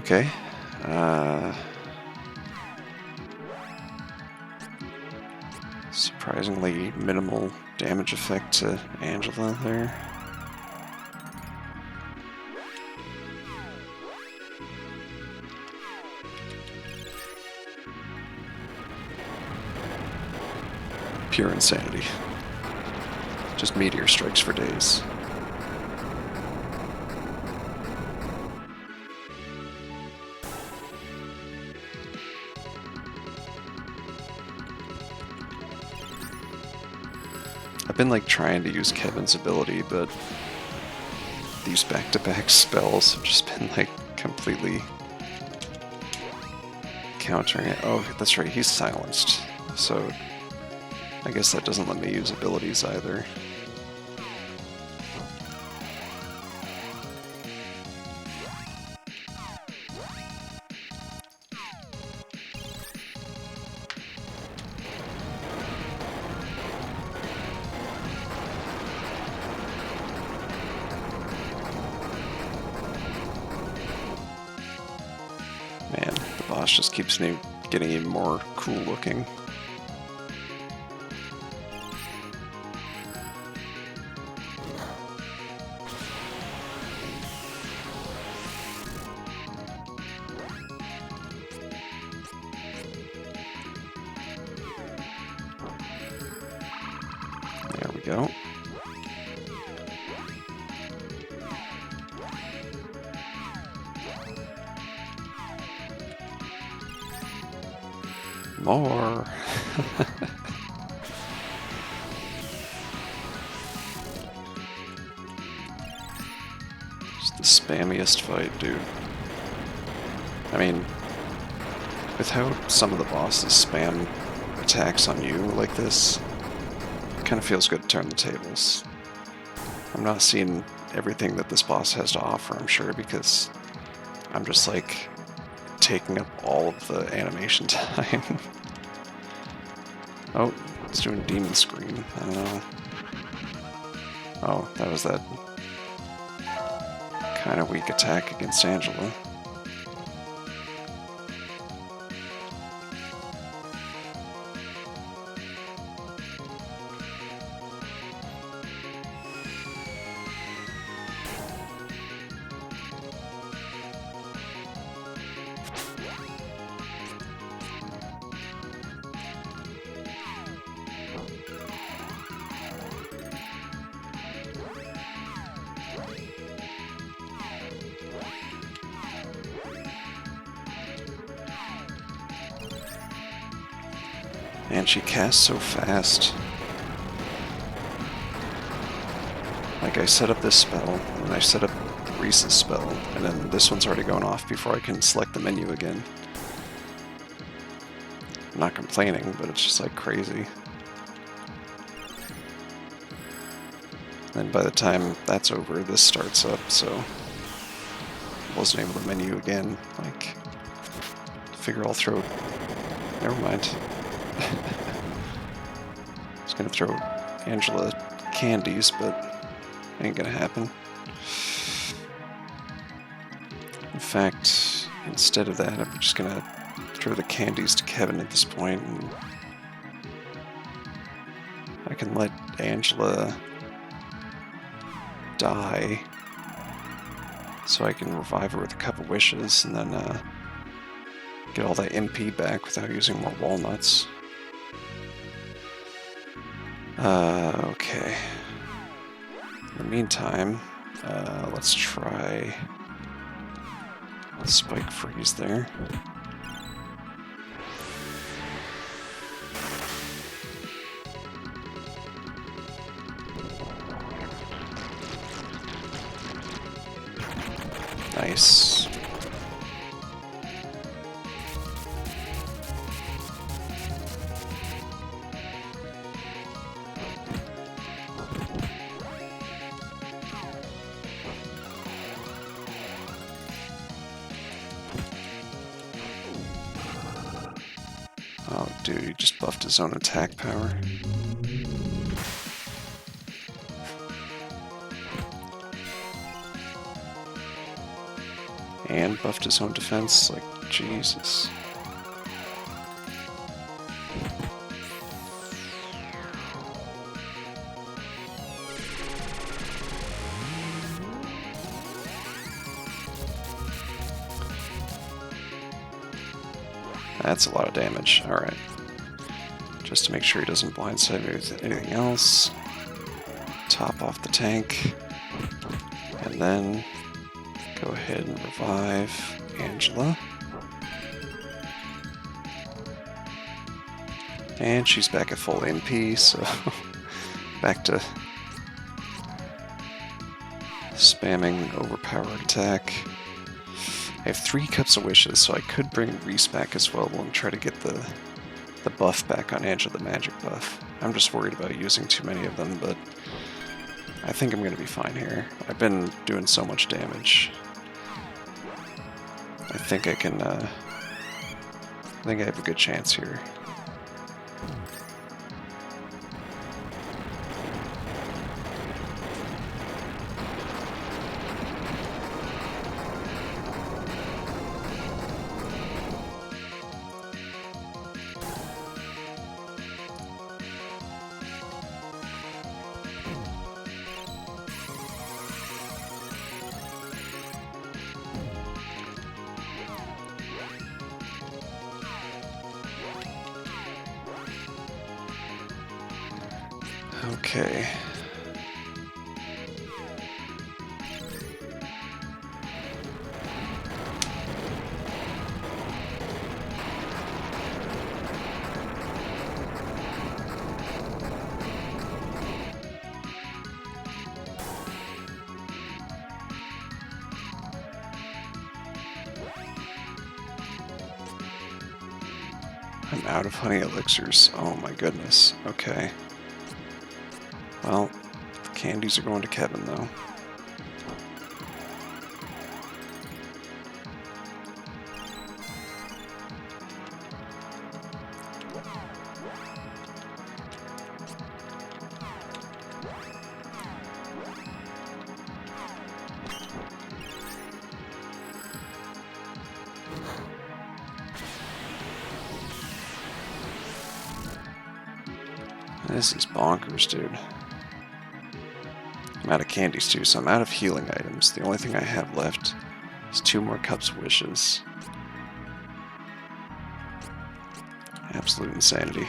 Speaker 1: Okay. Surprisingly minimal damage effect to Angela there. Pure insanity. Just meteor strikes for days. I've been like trying to use Kevin's ability, but these back-to-back spells have just been like completely countering it. Oh, that's right, he's silenced. So I guess that doesn't let me use abilities either. Man, the boss just keeps getting even more cool looking. There we go. More. the spammiest fight, dude. I mean, with how some of the bosses spam attacks on you like this, it kind of feels good to turn the tables. I'm not seeing everything that this boss has to offer, I'm sure, because I'm just like taking up all of the animation time. Oh, it's doing Demon Scream. I don't know. Oh, that was that kind of weak attack against Angela. And she casts so fast. Like, I set up this spell, and I set up Reese's spell, and then this one's already going off before I can select the menu again. I'm not complaining, but it's just like crazy. Then by the time that's over, this starts up, so I wasn't able to menu again. Like, figure I'll throw... Never mind. I was gonna throw Angela candies, but ain't gonna happen. In fact, instead of that, I'm just gonna throw the candies to Kevin at this point, and I can let Angela die, so I can revive her with a Cup of Wishes, and then get all that MP back without using more walnuts. Okay. In the meantime, let's try Spike Freeze there. Nice. Oh, dude, he just buffed his own attack power. And buffed his own defense, like, Jesus. That's a lot of damage. Alright. Just to make sure he doesn't blindside me with anything else. Top off the tank. And then go ahead and revive Angela. And she's back at full MP, so back to spamming overpowered attack. I have 3 Cups of Wishes, so I could bring Reese back as well and try to get the buff back on Angela, the magic buff. I'm just worried about using too many of them, but I think I'm going to be fine here. I've been doing so much damage. I think I can, I think I have a good chance here. Okay. I'm out of honey elixirs. Oh my goodness. Okay. Well, the candies are going to Kevin, though. This is bonkers, dude. I'm out of candies too, so I'm out of healing items. The only thing I have left is 2 more Cups of Wishes. Absolute insanity.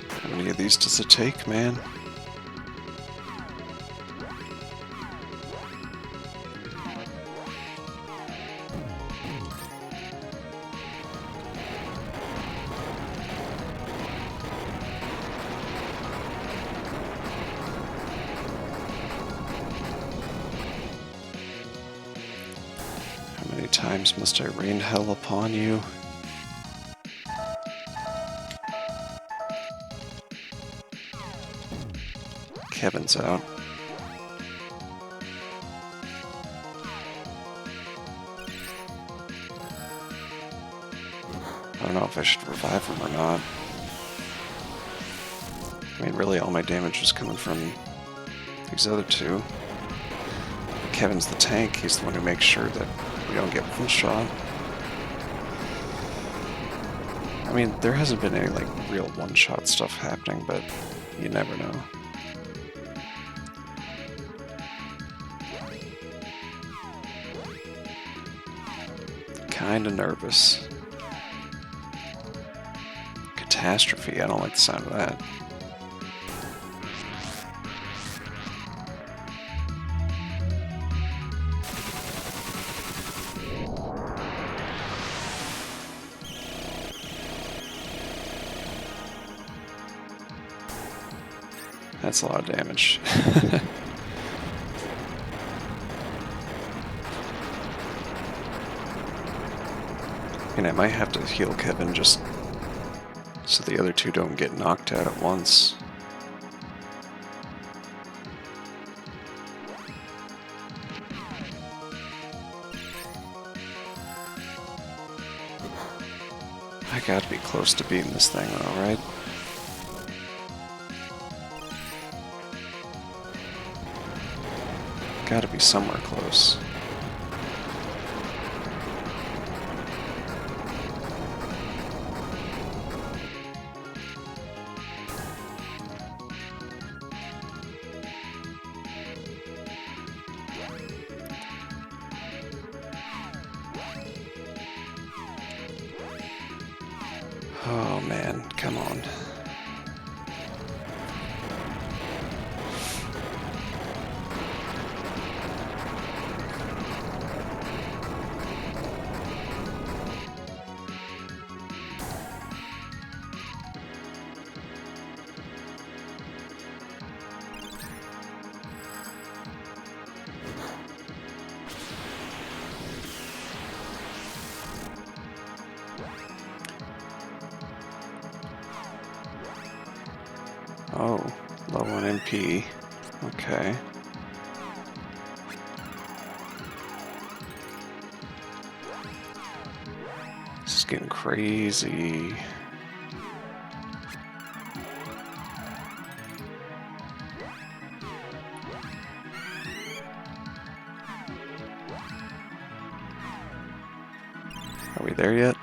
Speaker 1: How many of these does it take, man? How many times must I rain hell upon you? Kevin's out. I don't know if I should revive him or not. I mean, really all my damage was coming from these other two. Kevin's the tank, he's the one who makes sure that we don't get one shot. I mean, there hasn't been any, like, real one-shot stuff happening, but you never know. Kinda nervous. Catastrophe, I don't like the sound of that. That's a lot of damage. And I might have to heal Kevin just so the other two don't get knocked out at once. I gotta be close to beating this thing though, right? Gotta be somewhere close. Oh man, come on. Oh, low on MP. Okay. This is getting crazy. Are we there yet?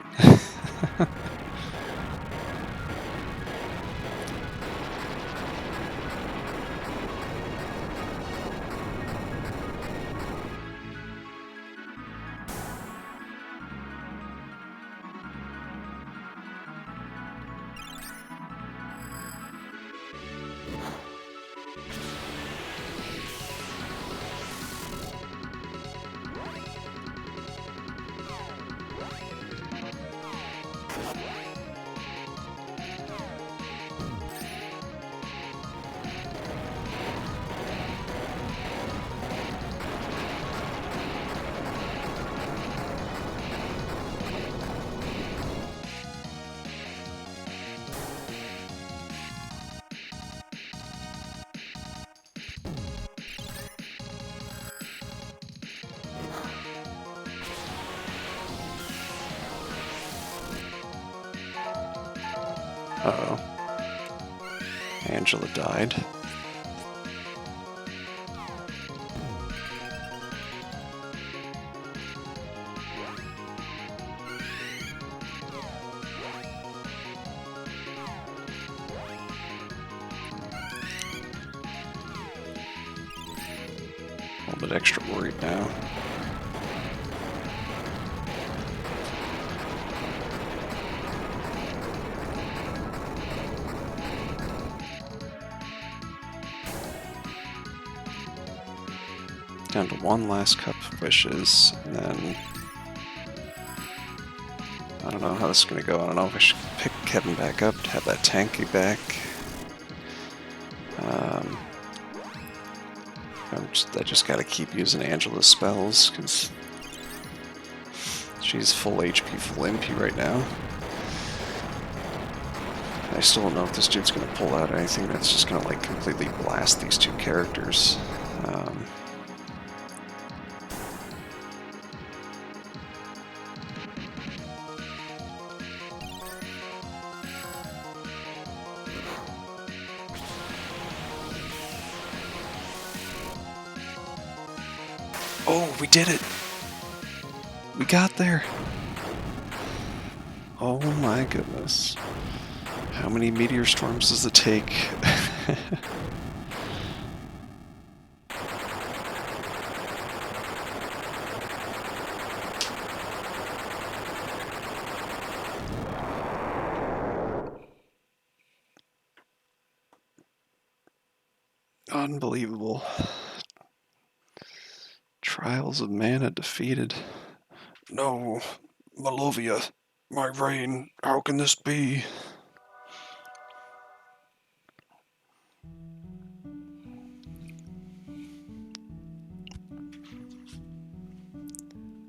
Speaker 1: Uh-oh. Angela died. A little bit extra worried now. Down to one last cup of wishes, and then I don't know how this is going to go. I don't know if I should pick Kevin back up to have that tanky back. I just gotta keep using Angela's spells, because she's full HP, full MP right now. I still don't know if this dude's gonna pull out anything that's just gonna like completely blast these two characters. Oh, we did it! We got there! Oh my goodness. How many meteor storms does it take? Unbelievable. Trials of Mana defeated. No, Malovia, my reign, how can this be?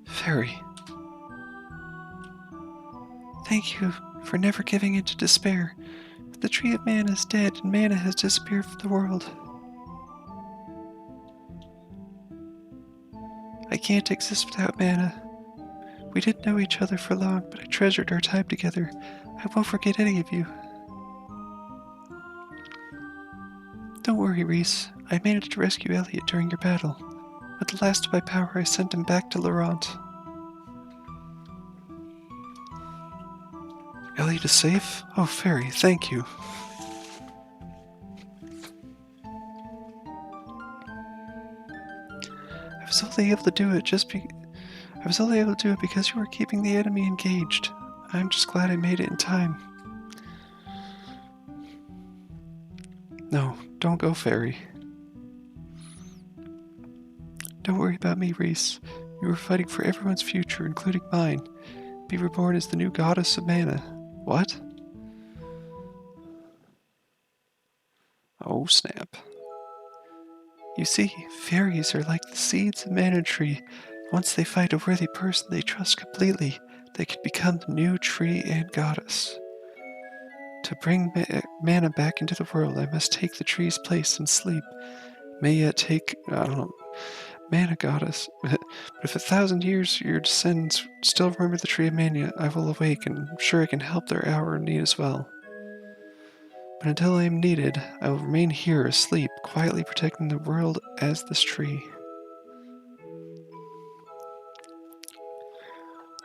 Speaker 1: Fairy. Thank you for never giving in to despair. The Tree of Mana is dead and mana has disappeared from the world. I can't exist without mana. We didn't know each other for long, but I treasured our time together. I won't forget any of you. Don't worry, Reese. I managed to rescue Elliot during your battle. With the last of my power, I sent him back to Laurent. Elliot is safe? Oh, Fairy, thank you. I was only able to do it because you were keeping the enemy engaged. I'm just glad I made it in time. No, don't go, Fairy. Don't worry about me, Reese. You were fighting for everyone's future, including mine. Be reborn as the new goddess of mana. What? Oh, snap. You see, fairies are like the seeds of Mana Tree. Once they find a worthy person they trust completely, they can become the new tree and goddess. To bring mana back into the world, I must take the tree's place and sleep. May yet take, mana goddess. But if 1,000 years your descendants still remember the tree of mana, I will awake, and I'm sure I can help their hour of need as well. But until I am needed, I will remain here asleep, quietly protecting the world as this tree.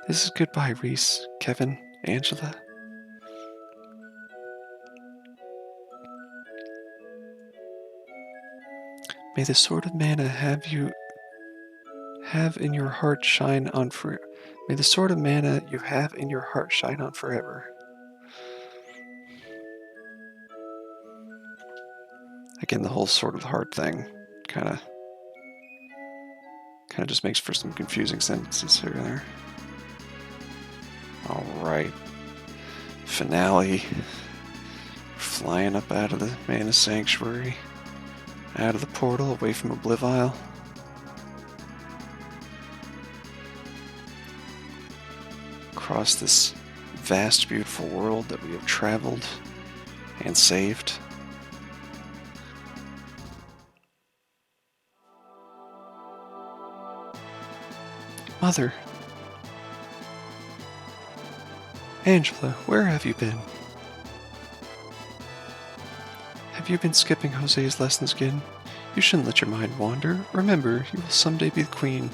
Speaker 1: This is goodbye, Reese, Kevin, Angela. May the sword of mana have in your heart shine on forever. May the sword of mana you have in your heart shine on forever. Again, the whole sword of the heart thing kind of just makes for some confusing sentences here and there. All right, finale. Flying up out of the Mana Sanctuary, out of the portal, away from Oblivile. Across this vast, beautiful world that we have traveled and saved. Mother. Angela, where have you been? have you been skipping Jose's lessons again? You shouldn't let your mind wander. Remember, you will someday be the queen.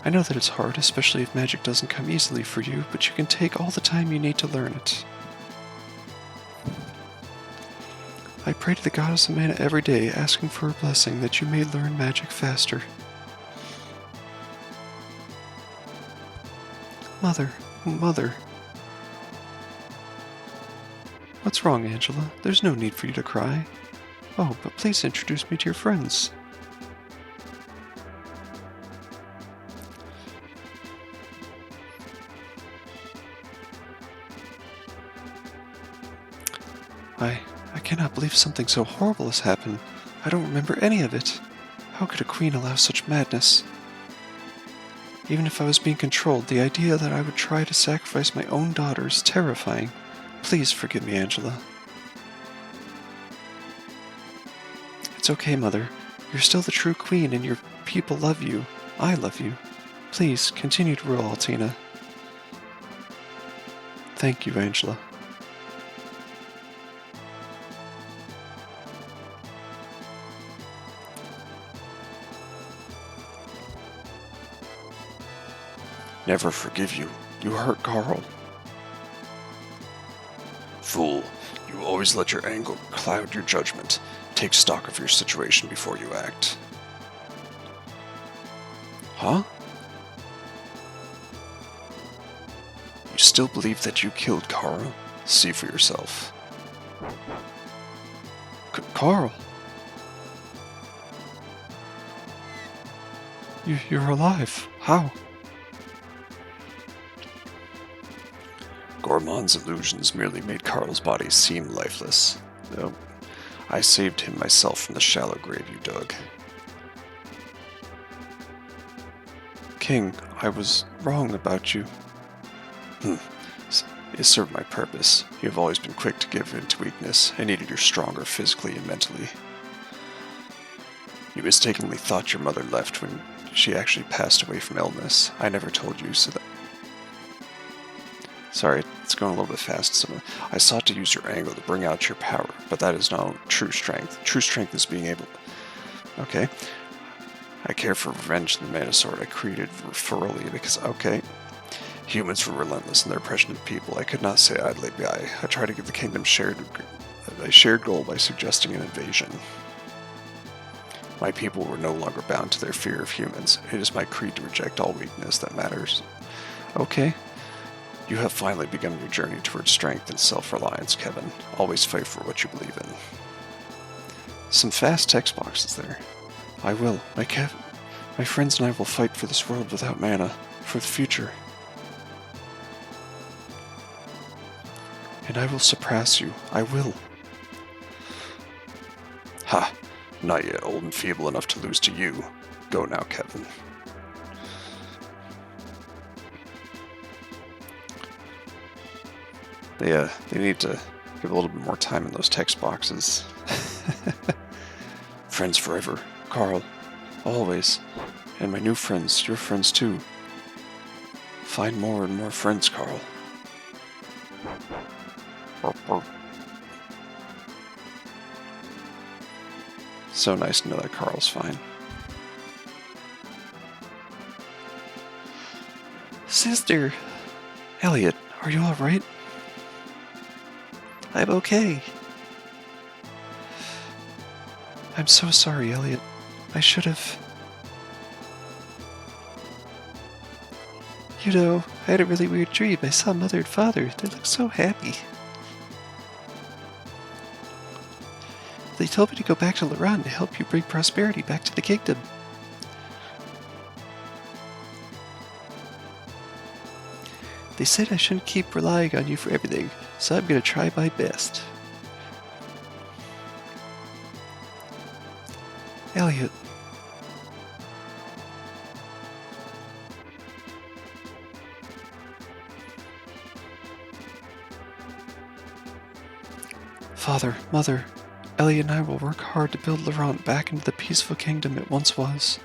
Speaker 1: I know that it's hard, especially if magic doesn't come easily for you, but you can take all the time you need to learn it. I pray to the goddess Amana every day, asking for her blessing that you may learn magic faster. Mother. What's wrong, Angela? There's no need for you to cry. Oh, but please introduce me to your friends. I cannot believe something so horrible has happened. I don't remember any of it. How could a queen allow such madness? Even if I was being controlled, the idea that I would try to sacrifice my own daughter is terrifying. Please forgive me, Angela. It's okay, Mother. You're still the true queen and your people love you. I love you. Please, continue to rule Altina. Thank you, Angela.
Speaker 2: Never forgive you. You hurt Carl. Fool, you always let your anger cloud your judgment. Take stock of your situation before you act. Huh? You still believe that you killed Carl? See for yourself.
Speaker 1: Carl? You're alive. How?
Speaker 2: Gormon's illusions merely made Carl's body seem lifeless. No, I saved him myself from the shallow grave you dug.
Speaker 1: King, I was wrong about you.
Speaker 2: It served my purpose. You have always been quick to give in to weakness. I needed you stronger physically and mentally. You mistakenly thought your mother left when she actually passed away from illness. I never told you, so that... Sorry, it's going a little bit fast. So I sought to use your anger to bring out your power, but that is not true strength. True strength is being able... Okay. I care for revenge in the Mana Sword I created for Aurelia because, okay, humans were relentless in their oppression of people. I could not say idly by. I tried to give the kingdom a shared goal by suggesting an invasion. My people were no longer bound to their fear of humans. It is my creed to reject all weakness that matters.
Speaker 1: Okay.
Speaker 2: You have finally begun your journey towards strength and self-reliance, Kevin. Always fight for what you believe in.
Speaker 1: Some fast text boxes there. I will. My friends and I will fight for this world without mana, for the future. And I will surpass you. I will.
Speaker 2: Ha! Not yet old and feeble enough to lose to you. Go now, Kevin.
Speaker 1: They need to give a little bit more time in those text boxes. Friends forever. Carl. Always. And my new friends. Your friends too. Find more and more friends, Carl. So nice to know that Carl's fine. Sister! Elliot, are you alright? I'm okay. I'm so sorry, Elliot. I should have... You know, I had a really weird dream. I saw Mother and Father. They looked so happy. They told me to go back to Laurent to help you bring prosperity back to the kingdom. They said I shouldn't keep relying on you for everything, so I'm going to try my best. Elliot. Father, Mother, Elliot and I will work hard to build Laurent back into the peaceful kingdom it once was.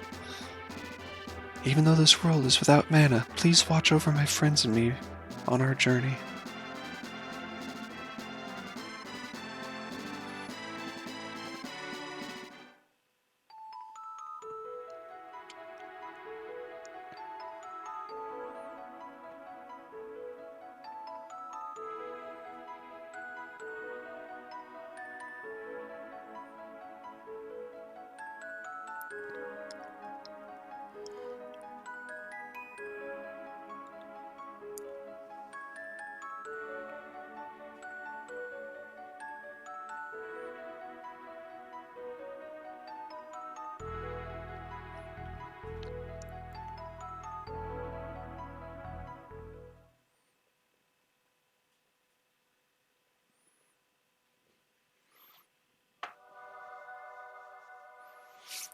Speaker 1: Even though this world is without mana, please watch over my friends and me on our journey.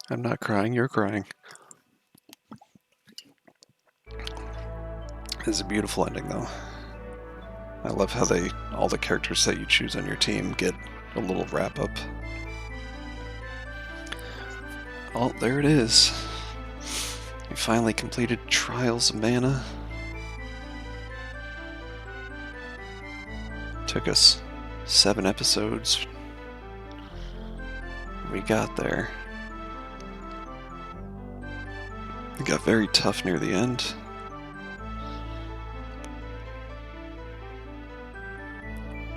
Speaker 1: I'm not crying, you're crying. It's a beautiful ending, though. I love how all the characters that you choose on your team get a little wrap up. Oh, there it is. We finally completed Trials of Mana. Took us 7 episodes. We got there. It got very tough near the end.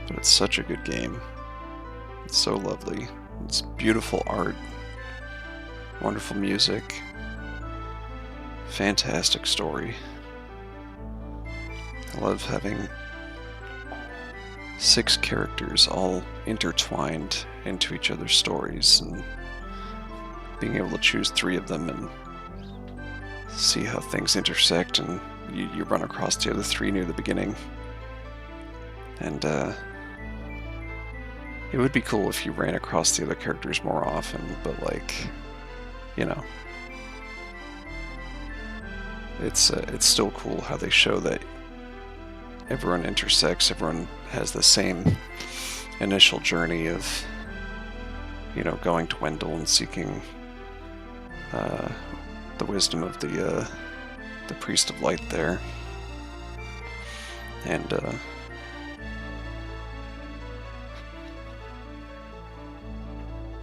Speaker 1: But it's such a good game. It's so lovely. It's beautiful art, wonderful music, fantastic story. I love having 6 characters all intertwined into each other's stories and being able to choose 3 of them and see how things intersect, and you run across the other 3 near the beginning. And it would be cool if you ran across the other characters more often, but like, you know, it's still cool how they show that everyone intersects, everyone has the same initial journey of, you know, going to Wendell and seeking the wisdom of the Priest of Light there. And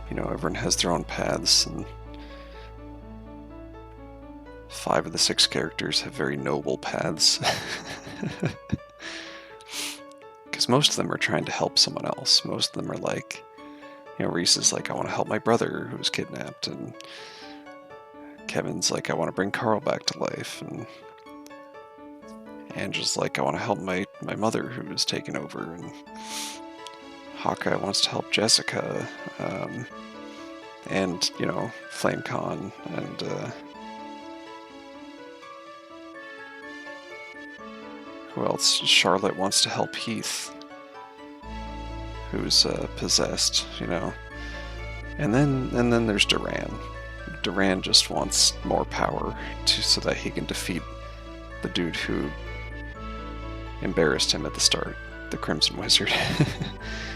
Speaker 1: you know, everyone has their own paths, and 5 of the 6 characters have very noble paths. Because most of them are trying to help someone else. Most of them are like, you know, Reese is like, I want to help my brother who was kidnapped, and Kevin's like, I want to bring Carl back to life, and Angela's like, I want to help my mother who was taken over, and Hawkeye wants to help Jessica, and, you know, FlameCon, and who else? Charlotte wants to help Heath, who's possessed, you know. And then there's Duran. Duran just wants more power so that he can defeat the dude who embarrassed him at the start, the Crimson Wizard.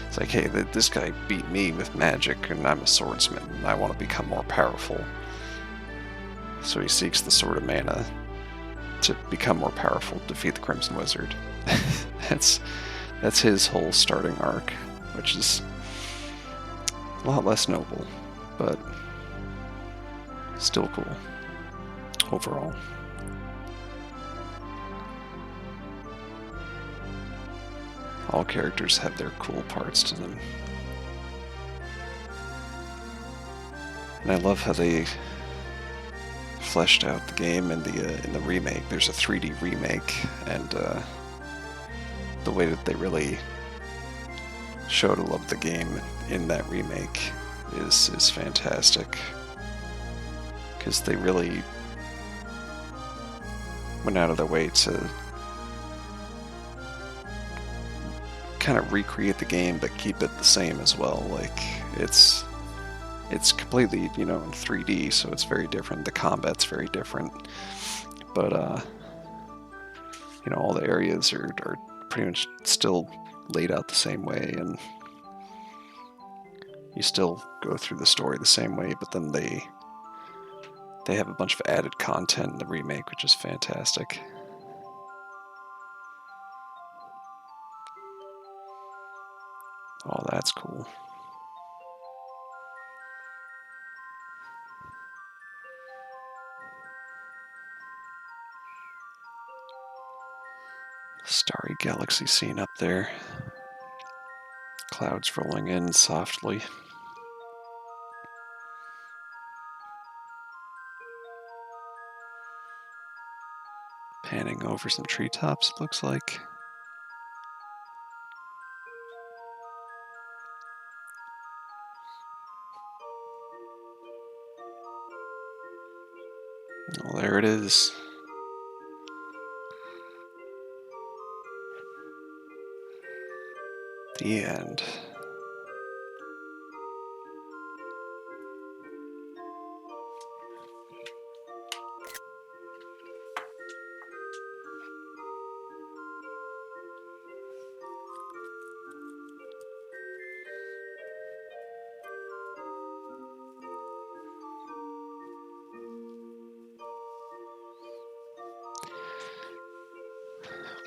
Speaker 1: It's like, hey, this guy beat me with magic, and I'm a swordsman, and I want to become more powerful. So he seeks the Sword of Mana to become more powerful, defeat the Crimson Wizard. That's his whole starting arc, which is a lot less noble, but still cool overall. All characters have their cool parts to them. And I love how they fleshed out the game in the remake. There's a 3D remake, and the way that they really show to love the game in that remake is fantastic, because they really went out of their way to kind of recreate the game but keep it the same as well. Like, it's completely, you know, in 3D, so it's very different. The combat's very different, but you know, all the areas are pretty much still laid out the same way, and you still go through the story the same way, but then they have a bunch of added content in the remake, which is fantastic. Oh, that's cool. Starry galaxy scene up there. Clouds rolling in softly. Panning over some treetops, it looks like. Well, there it is. The end.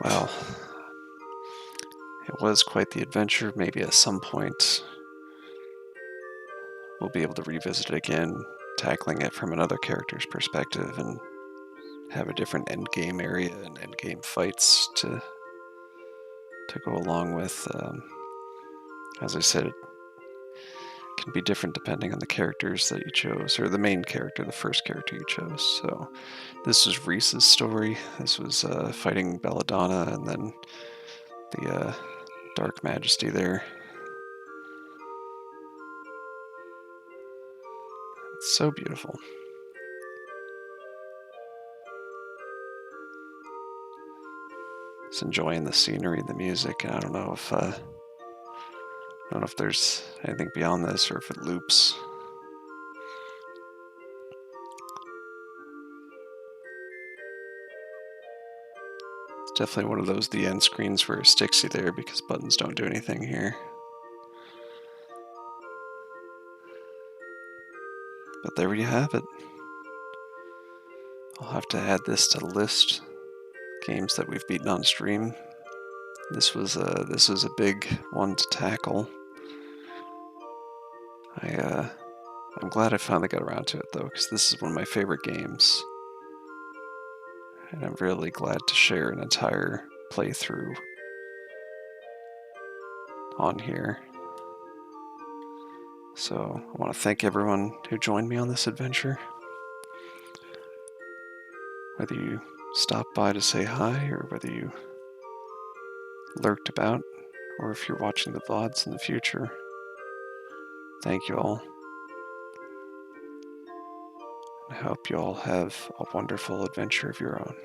Speaker 1: Well, it was quite the adventure. Maybe at some point we'll be able to revisit it again, tackling it from another character's perspective and have a different endgame area and endgame fights to go along with. As I said, it can be different depending on the characters that you chose, or the main character, the first character you chose. So this was Reese's story. This was fighting Belladonna and then the Dark Majesty there. It's so beautiful. Just enjoying the scenery, the music. And I don't know if there's anything beyond this or if it loops. It's definitely one of those the end screens where it sticks you there because buttons don't do anything here. But there you have it. I'll have to add this to the list. Games that we've beaten on stream. This was a big one to tackle. I'm glad I finally got around to it though, because this is one of my favorite games. And I'm really glad to share an entire playthrough on here. So I want to thank everyone who joined me on this adventure. Whether you stopped by to say hi, or whether you lurked about, or if you're watching the VODs in the future, thank you all. I hope you all have a wonderful adventure of your own.